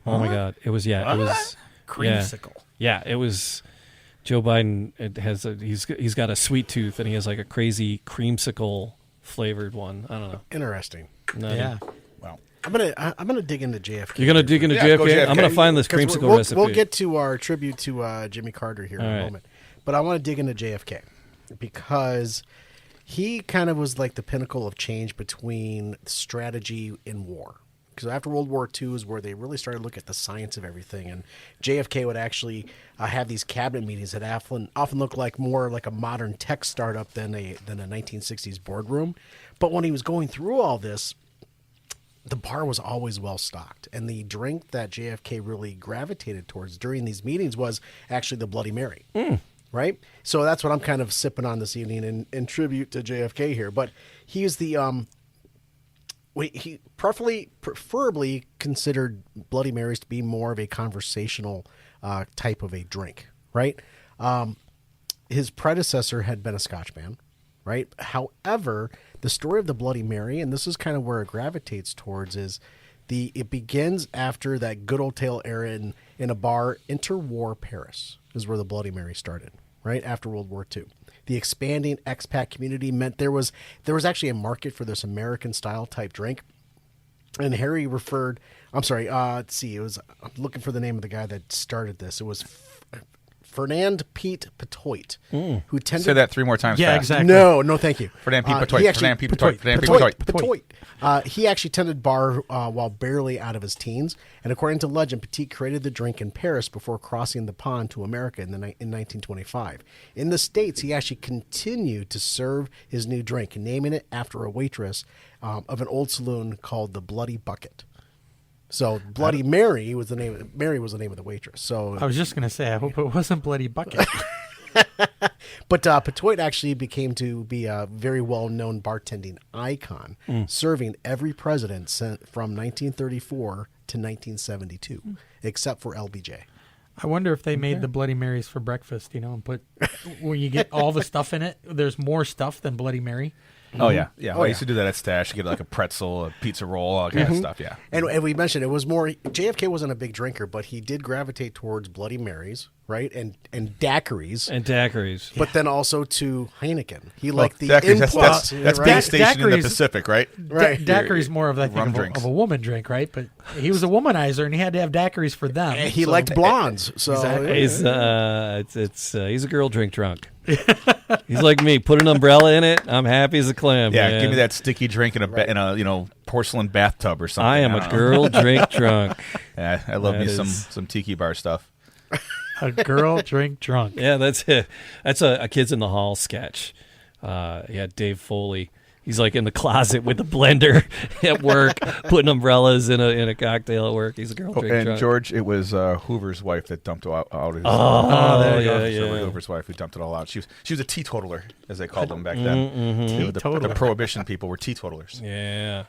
Speaker 2: Oh my God! It was it was
Speaker 5: Creamsicle.
Speaker 2: Yeah, it was. Joe Biden he's got a sweet tooth, and he has like a crazy creamsicle flavored one. I don't know.
Speaker 3: Interesting.
Speaker 5: Yeah.
Speaker 4: Wow.
Speaker 3: I'm gonna dig into JFK.
Speaker 2: You're gonna dig into
Speaker 4: Yeah, go
Speaker 2: JFK?
Speaker 4: JFK.
Speaker 2: I'm gonna find this creamsicle recipe.
Speaker 3: We'll get to our tribute to Jimmy Carter here in a moment, but I want to dig into JFK because he kind of was like the pinnacle of change between strategy and war. Because after World War II is where they really started to look at the science of everything, and JFK would actually have these cabinet meetings that often look like more like a modern tech startup than a 1960s boardroom. But when he was going through all this, the bar was always well stocked, and the drink that JFK really gravitated towards during these meetings was actually the Bloody Mary. Right? So that's what I'm kind of sipping on this evening in tribute to JFK here. But he is the he preferably considered Bloody Marys to be more of a conversational type of a drink, right? His predecessor had been a Scotchman, right? However, the story of the Bloody Mary, and this is kind of where it gravitates towards, is it begins after that good old tale era in a bar, interwar Paris is where the Bloody Mary started, right? After World War II. The expanding expat community meant there was actually a market for this American style type drink. And Harry referred, I'm looking for the name of the guy that started this. It was Fernand Pete Petoit, who tended...
Speaker 4: Say that 3 more times
Speaker 5: Yeah,
Speaker 4: fast.
Speaker 5: exactly.
Speaker 3: No, thank you.
Speaker 4: Fernand Pete Petoit.
Speaker 3: He actually-
Speaker 4: Fernand Pete Petoit. Fernand Pete Petoit.
Speaker 3: Petoit. He actually tended bar while barely out of his teens, and according to legend, Petit created the drink in Paris before crossing the pond to America in 1925. In the States, he actually continued to serve his new drink, naming it after a waitress of an old saloon called the Bloody Bucket. So Bloody Mary was the name of the waitress. So
Speaker 5: I was just going to say, I hope it wasn't Bloody Bucket.
Speaker 3: But Petoit actually became to be a very well-known bartending icon, serving every president from 1934 to 1972, except for LBJ.
Speaker 5: I wonder if they made the Bloody Marys for breakfast, and put, when you get all the stuff in it, there's more stuff than Bloody Mary.
Speaker 4: Oh, yeah. Yeah. I used to do that at Stash. You get like a pretzel, a pizza roll, all that kind of stuff. Yeah.
Speaker 3: And we mentioned it was more, JFK wasn't a big drinker, but he did gravitate towards Bloody Marys, right? And daiquiris. But then also to Heineken. He liked the
Speaker 4: daiquiris, that's
Speaker 3: right?
Speaker 4: being stationed in the
Speaker 5: Daiquiris-
Speaker 4: Pacific, right?
Speaker 3: Right.
Speaker 5: Daiquiri's more of, I think,
Speaker 4: Rum
Speaker 5: of
Speaker 4: drinks.
Speaker 5: a woman drink, right? But he was a womanizer, and he had to have daiquiris for them.
Speaker 3: And he
Speaker 5: so-
Speaker 3: liked blondes. So
Speaker 5: Exactly.
Speaker 2: He's a girl drink drunk. He's like me. Put an umbrella in it. I'm happy as a clam.
Speaker 4: Yeah,
Speaker 2: man.
Speaker 4: give me that sticky drink in a porcelain bathtub or something.
Speaker 2: I am a girl drink drunk.
Speaker 4: Yeah, I love
Speaker 2: That
Speaker 4: me
Speaker 2: is-
Speaker 4: some tiki bar stuff.
Speaker 5: A girl drink drunk.
Speaker 2: Yeah, that's it. That's a Kids in the Hall sketch. Dave Foley. He's like in the closet with a blender at work, putting umbrellas in a cocktail at work. He's a girl drink
Speaker 4: And
Speaker 2: drunk.
Speaker 4: George, it was Hoover's wife that dumped out his.
Speaker 2: there you go.
Speaker 4: Sir
Speaker 2: Yeah.
Speaker 4: Hoover's wife who dumped it all out. She was a teetotaler, as they called them back then. The Prohibition people were teetotalers.
Speaker 2: Yeah.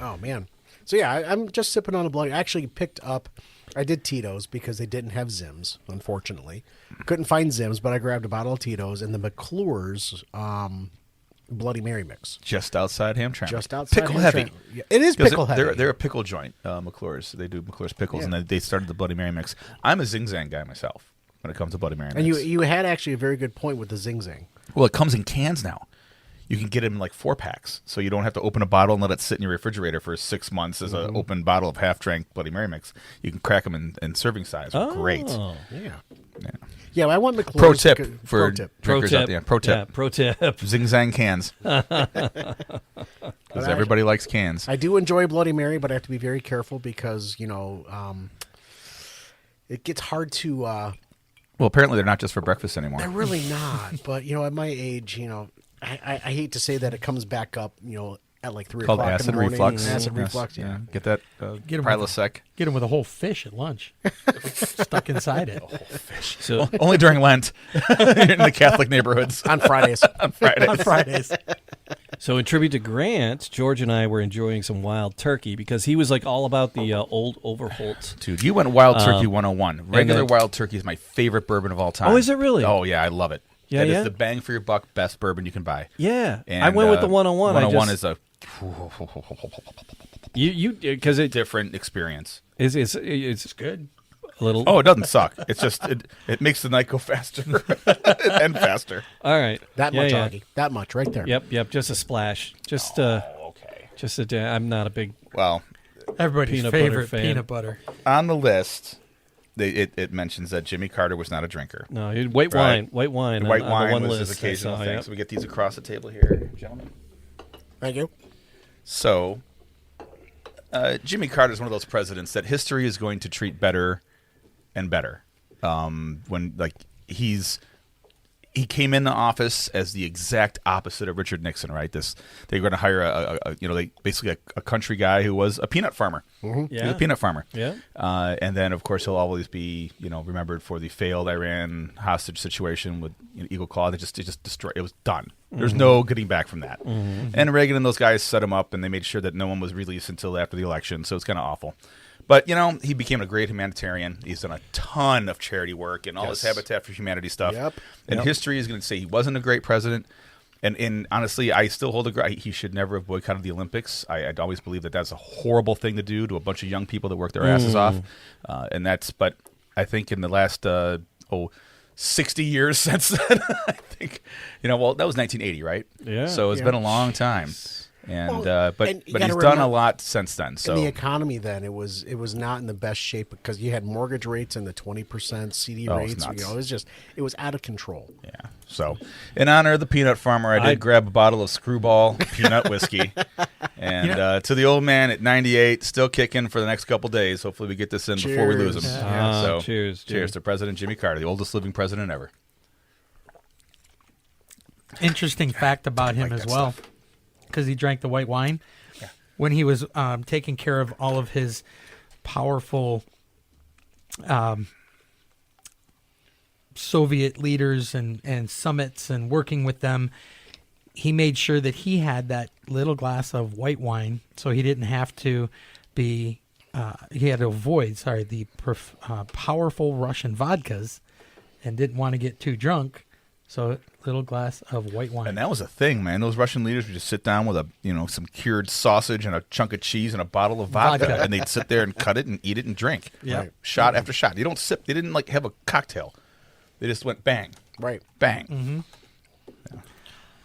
Speaker 3: Oh, man. So, yeah, I'm just sipping on a Bloody. I actually picked up, I did Tito's because they didn't have Zims, unfortunately. Couldn't find Zims, but I grabbed a bottle of Tito's and the McClure's Bloody Mary mix.
Speaker 4: Just outside Hamtramck.
Speaker 3: Just outside
Speaker 4: Pickle
Speaker 3: Hamtramck.
Speaker 4: heavy.
Speaker 3: Yeah, it is
Speaker 4: 'Cause
Speaker 3: pickle heavy.
Speaker 4: They're a pickle joint, McClure's. They do McClure's pickles,
Speaker 3: Yeah.
Speaker 4: and they started the Bloody Mary mix. I'm a Zing Zang guy myself when it comes to Bloody Mary mix.
Speaker 3: And you had actually a very good point with the Zing Zang.
Speaker 4: Well, it comes in cans now. You can get them in like 4-packs, so you don't have to open a bottle and let it sit in your refrigerator for 6 months as an open bottle of half-drank Bloody Mary mix. You can crack them in serving size. Great.
Speaker 3: Yeah.
Speaker 4: Yeah.
Speaker 3: Yeah, I want McClure's.
Speaker 4: Pro tip for
Speaker 3: Pro tip.
Speaker 4: drinkers out there. Pro tip.
Speaker 2: Yeah, pro tip.
Speaker 4: Zing Zang cans. Because everybody likes cans.
Speaker 3: I do enjoy Bloody Mary, but I have to be very careful because, it gets hard to...
Speaker 4: Well, apparently they're not just for breakfast anymore.
Speaker 3: They're really not. But, at my age, I hate to say that it comes back up, at like 3
Speaker 4: Called
Speaker 3: o'clock
Speaker 4: acid
Speaker 3: in the morning.
Speaker 4: reflux.
Speaker 3: Acid
Speaker 4: Yes.
Speaker 3: reflux, yeah.
Speaker 4: Get that
Speaker 5: Get 'em
Speaker 4: Prilosec.
Speaker 5: Get him with a whole fish at lunch, stuck inside it.
Speaker 2: So
Speaker 4: Only during Lent in the Catholic neighborhoods.
Speaker 3: On Fridays.
Speaker 5: On Fridays.
Speaker 2: So in tribute to Grant, George and I were enjoying some wild turkey because he was like all about the old Overholt.
Speaker 4: Dude, you went Wild Turkey 101. Regular
Speaker 2: then-
Speaker 4: Wild Turkey is my favorite bourbon of all time.
Speaker 2: Oh, is it really?
Speaker 4: Oh, yeah, I love it.
Speaker 2: Yeah,
Speaker 4: That
Speaker 2: yeah?
Speaker 4: is the bang for your buck best bourbon you can buy.
Speaker 2: Yeah,
Speaker 4: And,
Speaker 2: I went with the 101.
Speaker 4: 101 is a
Speaker 2: you because it
Speaker 4: different experience.
Speaker 2: it's
Speaker 5: Good.
Speaker 2: a little.
Speaker 4: Oh, it doesn't suck. It's just it makes the night go faster and faster.
Speaker 2: all right.
Speaker 3: That
Speaker 2: Yeah,
Speaker 3: much,
Speaker 2: yeah.
Speaker 3: Augie. That much right there.
Speaker 2: Yep. Just a splash. Just
Speaker 4: Okay.
Speaker 2: just a. I'm not a big.
Speaker 4: Well,
Speaker 5: Everybody's
Speaker 2: Peanut butter
Speaker 5: favorite
Speaker 2: fan.
Speaker 5: peanut butter.
Speaker 4: on the list, it mentions that Jimmy Carter was not a drinker.
Speaker 2: No, white
Speaker 4: Right.
Speaker 2: wine.
Speaker 4: White
Speaker 2: on
Speaker 4: wine
Speaker 2: the one
Speaker 4: was
Speaker 2: list
Speaker 4: his occasional
Speaker 2: I saw,
Speaker 4: thing.
Speaker 2: yep.
Speaker 4: So we get these across the table here, gentlemen.
Speaker 3: Thank you.
Speaker 4: So, Jimmy Carter is one of those presidents that history is going to treat better and better. When he came into office as the exact opposite of Richard Nixon, right? They're going to hire basically a country guy who was a peanut farmer.
Speaker 3: Mm-hmm.
Speaker 4: He was a peanut farmer.
Speaker 2: Yeah.
Speaker 4: And then, of course, he'll always be, remembered for the failed Iran hostage situation with Eagle Claw. It just destroyed. It was done. There's no getting back from that. And Reagan and those guys set him up, and they made sure that no one was released until after the election. So it's kind of awful. But, he became a great humanitarian. He's done a ton of charity work and all this Habitat for Humanity stuff.
Speaker 3: Yep.
Speaker 4: And history is going to say he wasn't a great president. And honestly, I still hold he should never have boycotted the Olympics. I'd always believe that that's a horrible thing to do to a bunch of young people that work their asses off. But I think in the last 60 years since then, I think, that was 1980, right?
Speaker 2: Yeah.
Speaker 4: So it's been a long time. And but
Speaker 3: and you
Speaker 4: he's
Speaker 3: gotta
Speaker 4: done
Speaker 3: remember-
Speaker 4: a lot since then. So
Speaker 3: In the economy then, it was not in the best shape because you had mortgage rates in the 20%, CD
Speaker 4: Oh, it's
Speaker 3: rates.
Speaker 4: nuts.
Speaker 3: It was out of control.
Speaker 4: yeah. So in honor of the peanut farmer, I did grab a bottle of Screwball peanut whiskey. And to the old man at 98, still kicking for the next couple days. Hopefully we get this in before we lose him.
Speaker 3: Cheers.
Speaker 4: So
Speaker 2: Cheers.
Speaker 4: cheers to President Jimmy Carter, the oldest living president ever.
Speaker 5: Interesting fact about him
Speaker 4: like
Speaker 5: as
Speaker 4: that
Speaker 5: well,
Speaker 4: stuff.
Speaker 5: because he drank the white wine.
Speaker 4: Yeah.
Speaker 5: When he was taking care of all of his powerful Soviet leaders and summits and working with them, he made sure that he had that little glass of white wine, so he didn't have to be. He had to avoid, the powerful Russian vodkas, and didn't want to get too drunk. So, little glass of white wine.
Speaker 4: And that was a thing, man. Those Russian leaders would just sit down with some cured sausage and a chunk of cheese and a bottle of vodka. And they'd sit there and cut it and eat it and drink.
Speaker 5: Yeah.
Speaker 3: Right.
Speaker 4: Shot after shot. They don't sip. They didn't have a cocktail. They just went bang,
Speaker 3: Right.
Speaker 4: bang.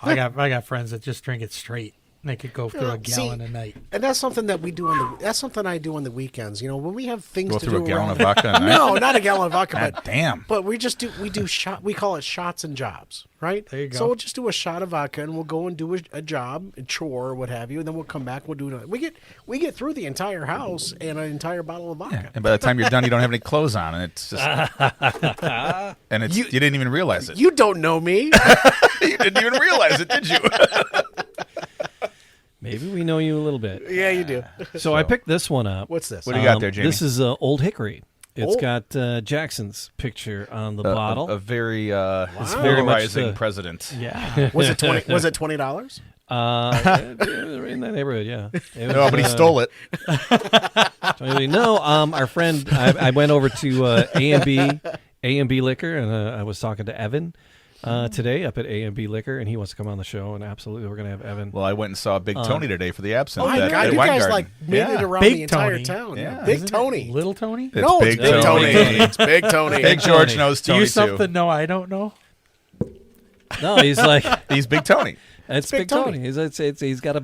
Speaker 5: I got friends that just drink it straight. They could go through a gallon a night.
Speaker 3: And that's something that we do that's something I do on the weekends. When we have things
Speaker 4: Go
Speaker 3: to
Speaker 4: through
Speaker 3: do
Speaker 4: a gallon
Speaker 3: around-
Speaker 4: of vodka a night.
Speaker 3: No, not a gallon of vodka,
Speaker 4: God
Speaker 3: but
Speaker 4: damn.
Speaker 3: But we do shot. We call it shots and jobs, right?
Speaker 5: There you go.
Speaker 3: So we'll just do a shot of vodka, and we'll go and do a job, a chore, or what have you, and then we'll come back. We'll do another. We get through the entire house and an entire bottle of vodka.
Speaker 4: And by the time you're done, you don't have any clothes on, and it's just, and it's you didn't even realize it.
Speaker 3: You don't know me.
Speaker 4: You didn't even realize it, did you?
Speaker 2: Maybe we know you a little bit.
Speaker 3: Yeah, you do.
Speaker 2: So I picked this one up.
Speaker 3: What's this?
Speaker 4: What do you got there, Jamie?
Speaker 2: This is Old Hickory. It's
Speaker 3: Oh.
Speaker 2: got Jackson's picture on the bottle.
Speaker 4: A very
Speaker 2: very much
Speaker 4: polarizing
Speaker 2: the-
Speaker 4: president.
Speaker 2: Yeah.
Speaker 3: Was it $20?
Speaker 2: In that neighborhood, yeah. It was,
Speaker 4: No, but he stole it.
Speaker 2: No, our friend, I went over to A&B Liquor, and I was talking to Evan today up at A&B Liquor, and he wants to come on the show, and absolutely we're going to have Evan.
Speaker 4: Well, I went and saw Big Tony today for the absinthe.
Speaker 3: Oh my
Speaker 4: at
Speaker 3: God! You
Speaker 4: Wine
Speaker 3: guys
Speaker 4: Garden.
Speaker 3: made it around
Speaker 5: Big
Speaker 3: the entire
Speaker 5: Tony.
Speaker 3: town.
Speaker 4: Yeah.
Speaker 3: Big
Speaker 5: Isn't it
Speaker 3: Tony.
Speaker 5: Little Tony?
Speaker 4: It's
Speaker 3: No,
Speaker 4: Big
Speaker 3: it's Big Tony. It's Big Tony.
Speaker 4: Big George
Speaker 2: Tony.
Speaker 4: knows
Speaker 5: Do
Speaker 4: Tony
Speaker 5: you
Speaker 4: too.
Speaker 5: something? No, I don't know.
Speaker 2: No, he's like,
Speaker 4: He's Big Tony.
Speaker 2: it's
Speaker 3: Big
Speaker 2: Big Tony.
Speaker 3: Tony.
Speaker 2: He's got a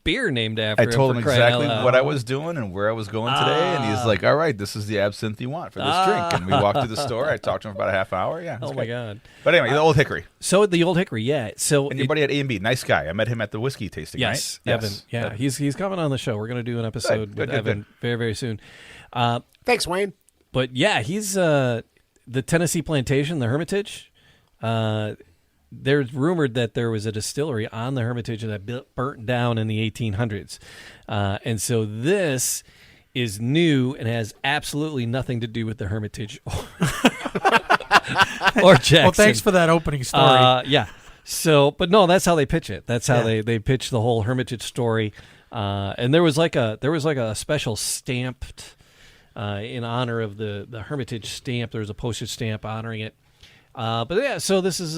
Speaker 2: beer named after
Speaker 4: I
Speaker 2: him.
Speaker 4: told
Speaker 2: for
Speaker 4: him
Speaker 2: crying
Speaker 4: exactly
Speaker 2: out loud.
Speaker 4: what I was doing and where I was going today, and he's like, "All right, this is the absinthe you want for this drink." And we walked to the store. I talked to him for about a half hour. Yeah. it was
Speaker 2: Oh my
Speaker 4: great.
Speaker 2: God.
Speaker 4: But anyway, the Old Hickory.
Speaker 2: So the Old Hickory, yeah. So
Speaker 4: And your buddy at A&B, nice guy. I met him at the whiskey tasting,
Speaker 2: yes,
Speaker 4: right?
Speaker 2: Evan. Yeah, he's coming on the show. We're going to do an episode
Speaker 4: Good,
Speaker 2: with
Speaker 4: good,
Speaker 2: Evan
Speaker 4: good.
Speaker 2: very, very soon.
Speaker 3: Thanks, Wayne.
Speaker 2: But yeah, he's the Tennessee Plantation, the Hermitage. there's rumored that there was a distillery on the Hermitage that burnt down in the 1800s. And so this is new and has absolutely nothing to do with the Hermitage or Jackson.
Speaker 5: Well, thanks for that opening story.
Speaker 2: Yeah. So, but no, that's how they pitch it. That's how they pitch the whole Hermitage story. And there was like a special stamped in honor of the Hermitage stamp. There was a postage stamp honoring it. But yeah, so this is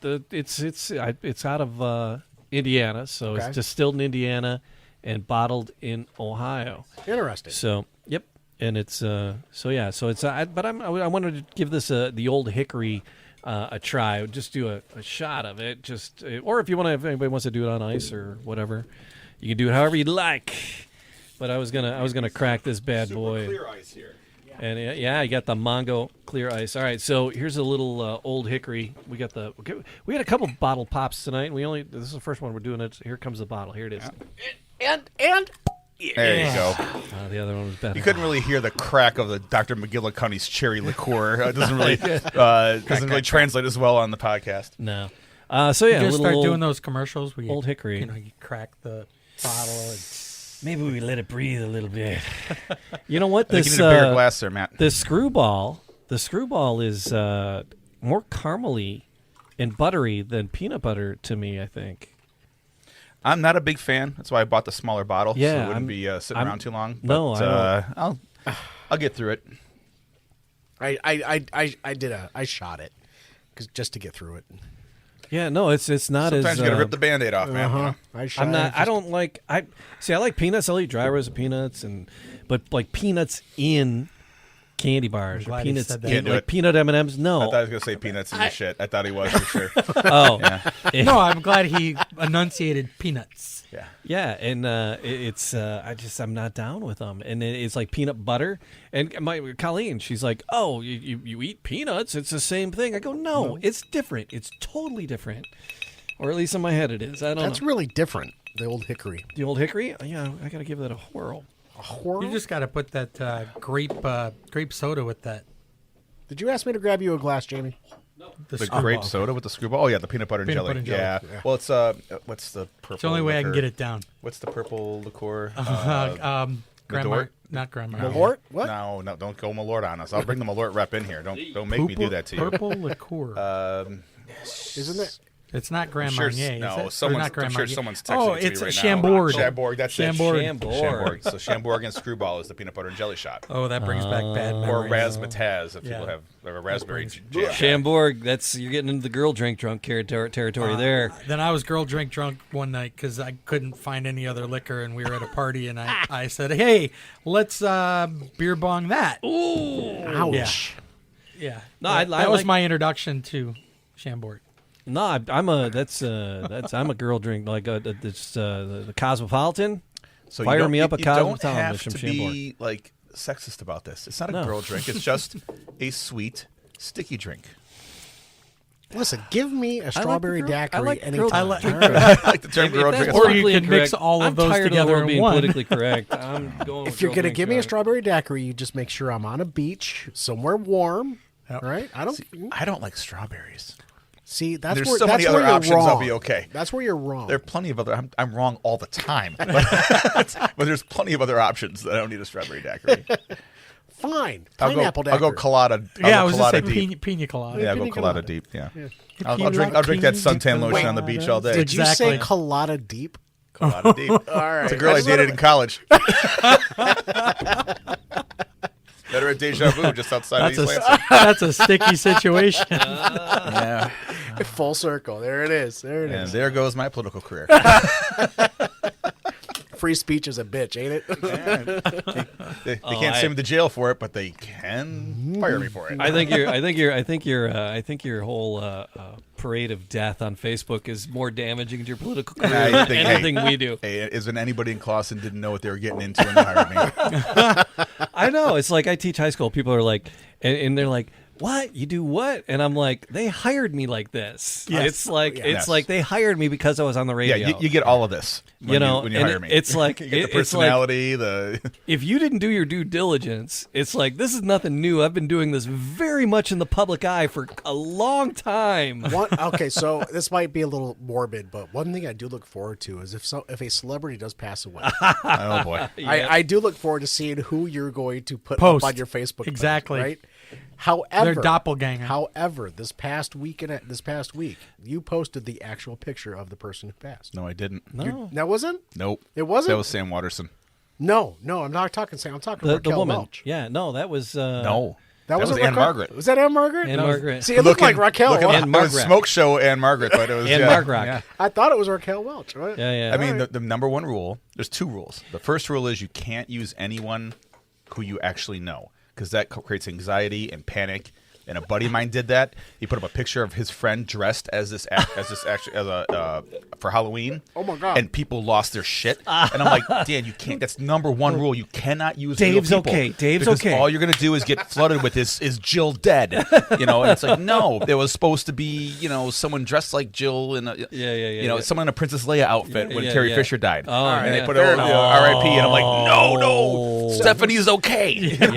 Speaker 2: it's out of Indiana, so it's distilled in Indiana and bottled in Ohio.
Speaker 3: Interesting.
Speaker 2: So yep, and it's I wanted to give this the Old Hickory a try. Just do a shot of it, or if anybody wants to do it on ice or whatever, you can do it however you'd like. But I was gonna crack this bad boy.
Speaker 4: Clear ice here.
Speaker 2: And I got the Mongo clear ice. All right, so here's a little Old Hickory. We had a couple bottle pops tonight. And this is the first one we're doing. It. Here comes the bottle. Here it is.
Speaker 3: And
Speaker 4: There you go.
Speaker 2: The other one was better.
Speaker 4: You couldn't really hear the crack of the Dr. McGillicuddy's cherry liqueur. It doesn't really translate as well on the podcast.
Speaker 2: No. So yeah,
Speaker 5: you just start
Speaker 2: old,
Speaker 5: doing those commercials where
Speaker 2: Old Hickory.
Speaker 5: You crack the bottle and
Speaker 2: maybe we let it breathe a little bit. You know what?
Speaker 4: I think you need a bigger glass there, Matt.
Speaker 2: The Screwball is more caramely and buttery than peanut butter to me, I think.
Speaker 4: I'm not a big fan. That's why I bought the smaller bottle.
Speaker 2: Yeah,
Speaker 4: so it wouldn't be sitting around too long. But,
Speaker 2: No,
Speaker 4: I'll get through it.
Speaker 3: I shot it just to get through it.
Speaker 2: Yeah, no, it's not
Speaker 4: Sometimes
Speaker 2: as.
Speaker 4: you gotta rip the Band-Aid off, man.
Speaker 3: Uh-huh.
Speaker 2: I'm not. I don't like. I like peanuts. I like dry roasted peanuts, but like peanuts in candy bars or
Speaker 5: glad he
Speaker 2: peanuts
Speaker 5: said that.
Speaker 2: in
Speaker 4: Can't do
Speaker 2: like
Speaker 4: it.
Speaker 2: peanut M&Ms.
Speaker 4: I
Speaker 2: No.
Speaker 4: thought I was gonna say peanuts in the shit. I thought he was for sure.
Speaker 2: Oh,
Speaker 4: Yeah.
Speaker 5: no, I'm glad he enunciated peanuts.
Speaker 4: Yeah.
Speaker 2: yeah, and I'm not down with them, and it's like peanut butter. And my Colleen, she's like, "Oh, you eat peanuts? It's the same thing." I go, "No, it's different. It's totally different." Or at least in my head it is. I don't
Speaker 3: That's
Speaker 2: know.
Speaker 3: really different. The Old Hickory.
Speaker 2: The Old Hickory? Yeah, I got to give that a whirl.
Speaker 5: You just got to put that grape soda with that.
Speaker 3: Did you ask me to grab you a glass, Jamie?
Speaker 4: The
Speaker 5: Screwball.
Speaker 4: grape soda with the screwball. Oh yeah, the peanut butter and
Speaker 5: Peanut
Speaker 4: jelly.
Speaker 5: butter and jelly.
Speaker 4: Yeah.
Speaker 3: Yeah.
Speaker 4: Well, it's what's the purple?
Speaker 5: It's the only way I can
Speaker 4: liquor?
Speaker 5: get it down.
Speaker 4: What's the purple liqueur?
Speaker 5: Grandma,
Speaker 4: Malort?
Speaker 5: not Grandma.
Speaker 3: Malort? What?
Speaker 4: No, don't go Malort on us. I'll bring the Malort rep in here. Don't make me do that to you.
Speaker 5: Purple liqueur.
Speaker 3: Isn't it?
Speaker 5: It's not Grand
Speaker 4: I'm sure,
Speaker 5: Marnier,
Speaker 4: no,
Speaker 5: is it? Or
Speaker 4: someone's,
Speaker 5: not Grand
Speaker 4: I'm sure
Speaker 5: Marnier.
Speaker 4: someone's texting
Speaker 5: Oh,
Speaker 4: it to
Speaker 5: it's
Speaker 4: me right
Speaker 5: Chambord.
Speaker 4: now. Chambord, that's
Speaker 5: Chambord.
Speaker 4: it.
Speaker 2: Chambord.
Speaker 4: Chambord. So Chambord and Screwball is the peanut butter and jelly shot.
Speaker 5: Oh, that brings back bad
Speaker 4: Or
Speaker 5: memories.
Speaker 4: razzmatazz if
Speaker 5: Yeah.
Speaker 4: people have a raspberry
Speaker 5: brings-
Speaker 4: jam.
Speaker 2: Chambord, you're getting into the girl drink drunk territory there.
Speaker 5: Then I was girl drink drunk one night because I couldn't find any other liquor, and we were at a party, and I said, "Hey, let's beer bong that."
Speaker 2: Ooh.
Speaker 3: Ouch.
Speaker 5: Yeah,
Speaker 2: No,
Speaker 5: that was my introduction to Chambord.
Speaker 2: No, I'm a girl drink like the Cosmopolitan.
Speaker 4: So
Speaker 2: Fire
Speaker 4: you don't,
Speaker 2: me up a
Speaker 4: you don't
Speaker 2: Cosmopolitan
Speaker 4: have
Speaker 2: with some
Speaker 4: to be like sexist about this. It's not a
Speaker 2: No.
Speaker 4: girl drink. It's just a sweet, sticky drink.
Speaker 3: Listen, give me a strawberry
Speaker 2: girl- I
Speaker 3: daiquiri
Speaker 2: like girl
Speaker 3: anytime.
Speaker 5: drink.
Speaker 3: All right.
Speaker 4: I like the term girl
Speaker 2: If
Speaker 4: drink.
Speaker 2: that's
Speaker 5: Or you
Speaker 2: politically
Speaker 5: can mix
Speaker 2: incorrect,
Speaker 5: all of
Speaker 2: I'm
Speaker 5: those
Speaker 2: tired
Speaker 5: together
Speaker 2: of
Speaker 5: in
Speaker 2: being
Speaker 5: one.
Speaker 2: politically correct. I'm going.
Speaker 3: If you're going to give me a strawberry daiquiri, you just make sure I'm on a beach somewhere warm.
Speaker 5: Yep.
Speaker 3: Right?
Speaker 4: I don't like strawberries.
Speaker 3: See, that's
Speaker 4: There's
Speaker 3: where
Speaker 4: so
Speaker 3: that's
Speaker 4: many
Speaker 3: where
Speaker 4: other
Speaker 3: you're
Speaker 4: options.
Speaker 3: wrong.
Speaker 4: I'll be okay.
Speaker 3: That's where you're wrong.
Speaker 4: There are plenty of other. I'm wrong all the time, but there's plenty of other options that I don't need a strawberry daiquiri.
Speaker 3: Fine.
Speaker 4: I'll
Speaker 3: Pineapple
Speaker 4: go
Speaker 3: daiquiri.
Speaker 4: colada.
Speaker 5: Yeah, I
Speaker 4: I'll
Speaker 5: was
Speaker 4: go
Speaker 5: going to
Speaker 4: colada
Speaker 5: say
Speaker 4: deep.
Speaker 5: pina colada.
Speaker 4: Yeah, I'll go
Speaker 3: Pina
Speaker 4: colada
Speaker 3: colada.
Speaker 4: deep. Yeah,
Speaker 5: Pina
Speaker 4: I'll drink that suntan
Speaker 5: colada.
Speaker 4: lotion on the beach all day.
Speaker 3: Did you
Speaker 5: Exactly.
Speaker 3: say colada deep?
Speaker 4: Colada deep.
Speaker 3: All right.
Speaker 4: It's a girl I dated in college. Met her at Deja Vu just outside of
Speaker 5: That's
Speaker 4: East
Speaker 5: a,
Speaker 4: Lansing.
Speaker 5: that's a sticky situation.
Speaker 4: Yeah.
Speaker 3: Full circle. There it is. There it
Speaker 4: And
Speaker 3: is.
Speaker 4: there goes my political career.
Speaker 3: Free speech is a bitch, ain't it?
Speaker 4: They can't send me to jail for it, but they can fire me for it.
Speaker 2: I think your whole parade of death on Facebook is more damaging to your political career
Speaker 4: I
Speaker 2: than
Speaker 4: think-
Speaker 2: anything we do.
Speaker 4: Hey, isn't anybody in Clawson didn't know what they were getting into when they hired me?
Speaker 2: I know. It's like I teach high school. People are like, and they're like, what? You do what? And I'm like, they hired me like this.
Speaker 5: Yes.
Speaker 2: It's like
Speaker 4: Yes.
Speaker 2: it's like they hired me because I was on the radio.
Speaker 4: Yeah, you get all of this. When when you
Speaker 2: and
Speaker 4: hire me,
Speaker 2: it's like
Speaker 4: you get the
Speaker 2: it's like,
Speaker 4: personality. The
Speaker 2: if you didn't do your due diligence, it's like this is nothing new. I've been doing this very much in the public eye for a long time.
Speaker 3: Okay, so this might be a little morbid, but one thing I do look forward to is if a celebrity does pass away,
Speaker 4: oh boy,
Speaker 3: I do look forward to seeing who you're going to put
Speaker 5: Post.
Speaker 3: up on your Facebook page,
Speaker 5: Exactly.
Speaker 3: right? However,
Speaker 5: Their doppelganger.
Speaker 3: However, this past week, you posted the actual picture of the person who passed.
Speaker 4: no, I didn't.
Speaker 2: No.
Speaker 3: That wasn't?
Speaker 4: Nope,
Speaker 3: It wasn't?
Speaker 4: That was Sam Watterson.
Speaker 3: No, I'm not talking Sam. I'm talking
Speaker 2: The
Speaker 3: Raquel
Speaker 2: woman.
Speaker 3: Welch.
Speaker 2: Yeah, no, that was
Speaker 4: No,
Speaker 3: That
Speaker 4: was
Speaker 3: wasn't
Speaker 4: Anne
Speaker 3: Raquel?
Speaker 4: Margaret.
Speaker 3: Was that Anne Margaret?
Speaker 2: Anne Margaret.
Speaker 3: See, it looked like Raquel Welch.
Speaker 2: Anne
Speaker 4: It was
Speaker 2: Margaret.
Speaker 4: Smoke Show and Margaret, but it was
Speaker 2: Anne Margaret.
Speaker 4: Yeah.
Speaker 3: I thought it was Raquel Welch. Right?
Speaker 2: Yeah.
Speaker 4: I mean, the number one rule. There's two rules. The first rule is you can't use anyone who you actually know because that creates anxiety and panic. And a buddy of mine did that. He put up a picture of his friend dressed as for Halloween.
Speaker 3: Oh my God.
Speaker 4: And people lost their shit. And I'm like, Dan, you can't. That's number one rule. You cannot use real
Speaker 2: Dave's
Speaker 4: people.
Speaker 2: okay. Dave's
Speaker 4: because
Speaker 2: okay.
Speaker 4: All you're gonna do is get flooded with is Jill dead. And it's like no, there was supposed to be someone dressed like Jill in a someone in a Princess Leia outfit when Carrie Fisher died.
Speaker 2: Oh,
Speaker 4: and
Speaker 2: yeah.
Speaker 4: they put R.I.P. And I'm like, no, Stephanie's okay.
Speaker 3: See,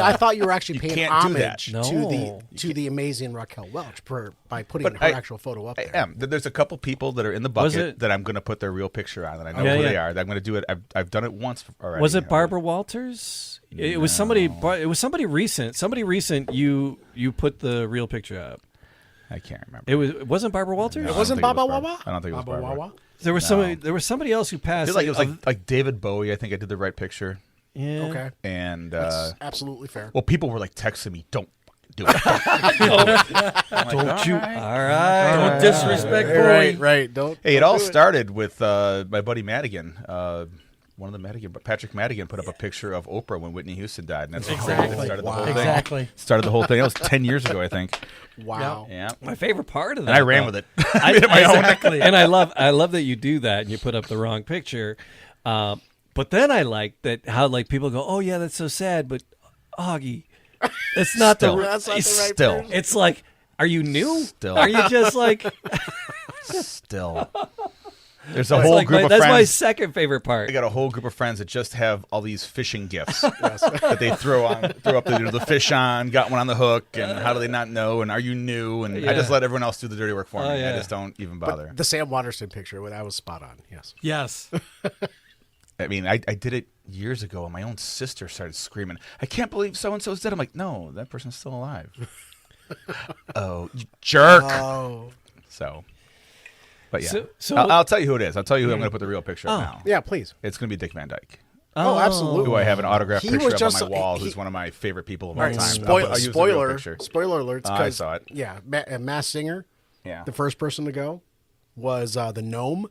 Speaker 3: I thought you were actually paying
Speaker 4: can't do that.
Speaker 3: homage
Speaker 2: No.
Speaker 3: to the amazing Raquel Welch by putting her actual photo up
Speaker 4: I
Speaker 3: there.
Speaker 4: am. There's a couple people that are in the
Speaker 2: Was
Speaker 4: bucket
Speaker 2: it-
Speaker 4: that I'm going to put their real picture on, and I know
Speaker 2: Yeah,
Speaker 4: who
Speaker 2: yeah.
Speaker 4: they are. I'm going to do it. I've done it once already.
Speaker 2: Was it Barbara Walters? It was somebody. It was somebody recent. Somebody recent. You put the real picture up.
Speaker 4: I can't remember.
Speaker 2: It wasn't Barbara Walters.
Speaker 4: No, I don't
Speaker 3: wasn't
Speaker 4: think it
Speaker 3: Baba
Speaker 4: Barbara.
Speaker 3: Wawa?
Speaker 4: I don't think it was
Speaker 3: Baba
Speaker 4: Barbara.
Speaker 3: Wawa?
Speaker 2: There was somebody. There was somebody else who
Speaker 4: I
Speaker 2: passed.
Speaker 4: feel like it was like David Bowie. I think I did the right picture,
Speaker 2: Yeah.
Speaker 3: Okay.
Speaker 4: and
Speaker 3: That's absolutely fair.
Speaker 4: well, people were like texting me, "Don't do it."
Speaker 2: Don't you? All right.
Speaker 5: Don't disrespect Bowie.
Speaker 3: Right. Don't.
Speaker 4: Hey, it
Speaker 3: don't
Speaker 4: all
Speaker 3: do
Speaker 4: started with my buddy Madigan. One of the Madigan, Patrick Madigan, put up a picture of Oprah when Whitney Houston died, and that's what
Speaker 5: Exactly.
Speaker 4: started the whole
Speaker 3: Wow.
Speaker 4: thing.
Speaker 5: Exactly.
Speaker 4: Started the whole thing. That was 10 years ago, I think.
Speaker 3: Wow.
Speaker 4: Yeah,
Speaker 2: My favorite part of that.
Speaker 4: and I ran
Speaker 2: though-
Speaker 4: with it.
Speaker 5: Exactly.
Speaker 2: And I love that you do that and you put up the wrong picture. But then I like that how like people go, oh yeah, that's so sad, but Augie, it's not
Speaker 4: Still.
Speaker 2: the.
Speaker 3: That's not the right
Speaker 4: Still.
Speaker 3: person.
Speaker 2: It's like, are you new?
Speaker 4: Still.
Speaker 2: Are you just like?
Speaker 4: Still. There's a
Speaker 2: That's
Speaker 4: whole
Speaker 2: like
Speaker 4: group
Speaker 2: my,
Speaker 4: of
Speaker 2: that's
Speaker 4: friends.
Speaker 2: my second favorite part.
Speaker 4: I got a whole group of friends that just have all these fishing gifts that they throw up the fish on, got one on the hook, and how do they not know? And are you new? And I just let everyone else do the dirty work for me.
Speaker 2: yeah.
Speaker 4: I just don't even bother.
Speaker 3: The Sam Waterston picture, that was spot on. Yes.
Speaker 5: Yes.
Speaker 4: I mean, I did it years ago, and my own sister started screaming, "I can't believe so and so's dead." I'm like, no, that person's still alive. Oh, you jerk!
Speaker 3: Oh.
Speaker 4: So, but yeah,
Speaker 2: So-
Speaker 4: I'll tell you who it is. I'll tell you who I'm going to put the real picture up now.
Speaker 3: Yeah, please.
Speaker 4: It's going to be Dick Van Dyke.
Speaker 3: Oh, absolutely.
Speaker 4: Who I have an autographed
Speaker 3: He
Speaker 4: picture
Speaker 3: was
Speaker 4: of
Speaker 3: just-
Speaker 4: on my wall,
Speaker 3: he-
Speaker 4: who's one of my favorite people of
Speaker 3: All
Speaker 4: all
Speaker 3: right,
Speaker 4: time.
Speaker 3: spoiler,
Speaker 4: I'll use the real
Speaker 3: spoiler,
Speaker 4: picture.
Speaker 3: spoiler alerts.
Speaker 4: I
Speaker 3: 'cause,
Speaker 4: saw it.
Speaker 3: Yeah, Mass Singer,
Speaker 4: Yeah.
Speaker 3: the first person to go was the gnome.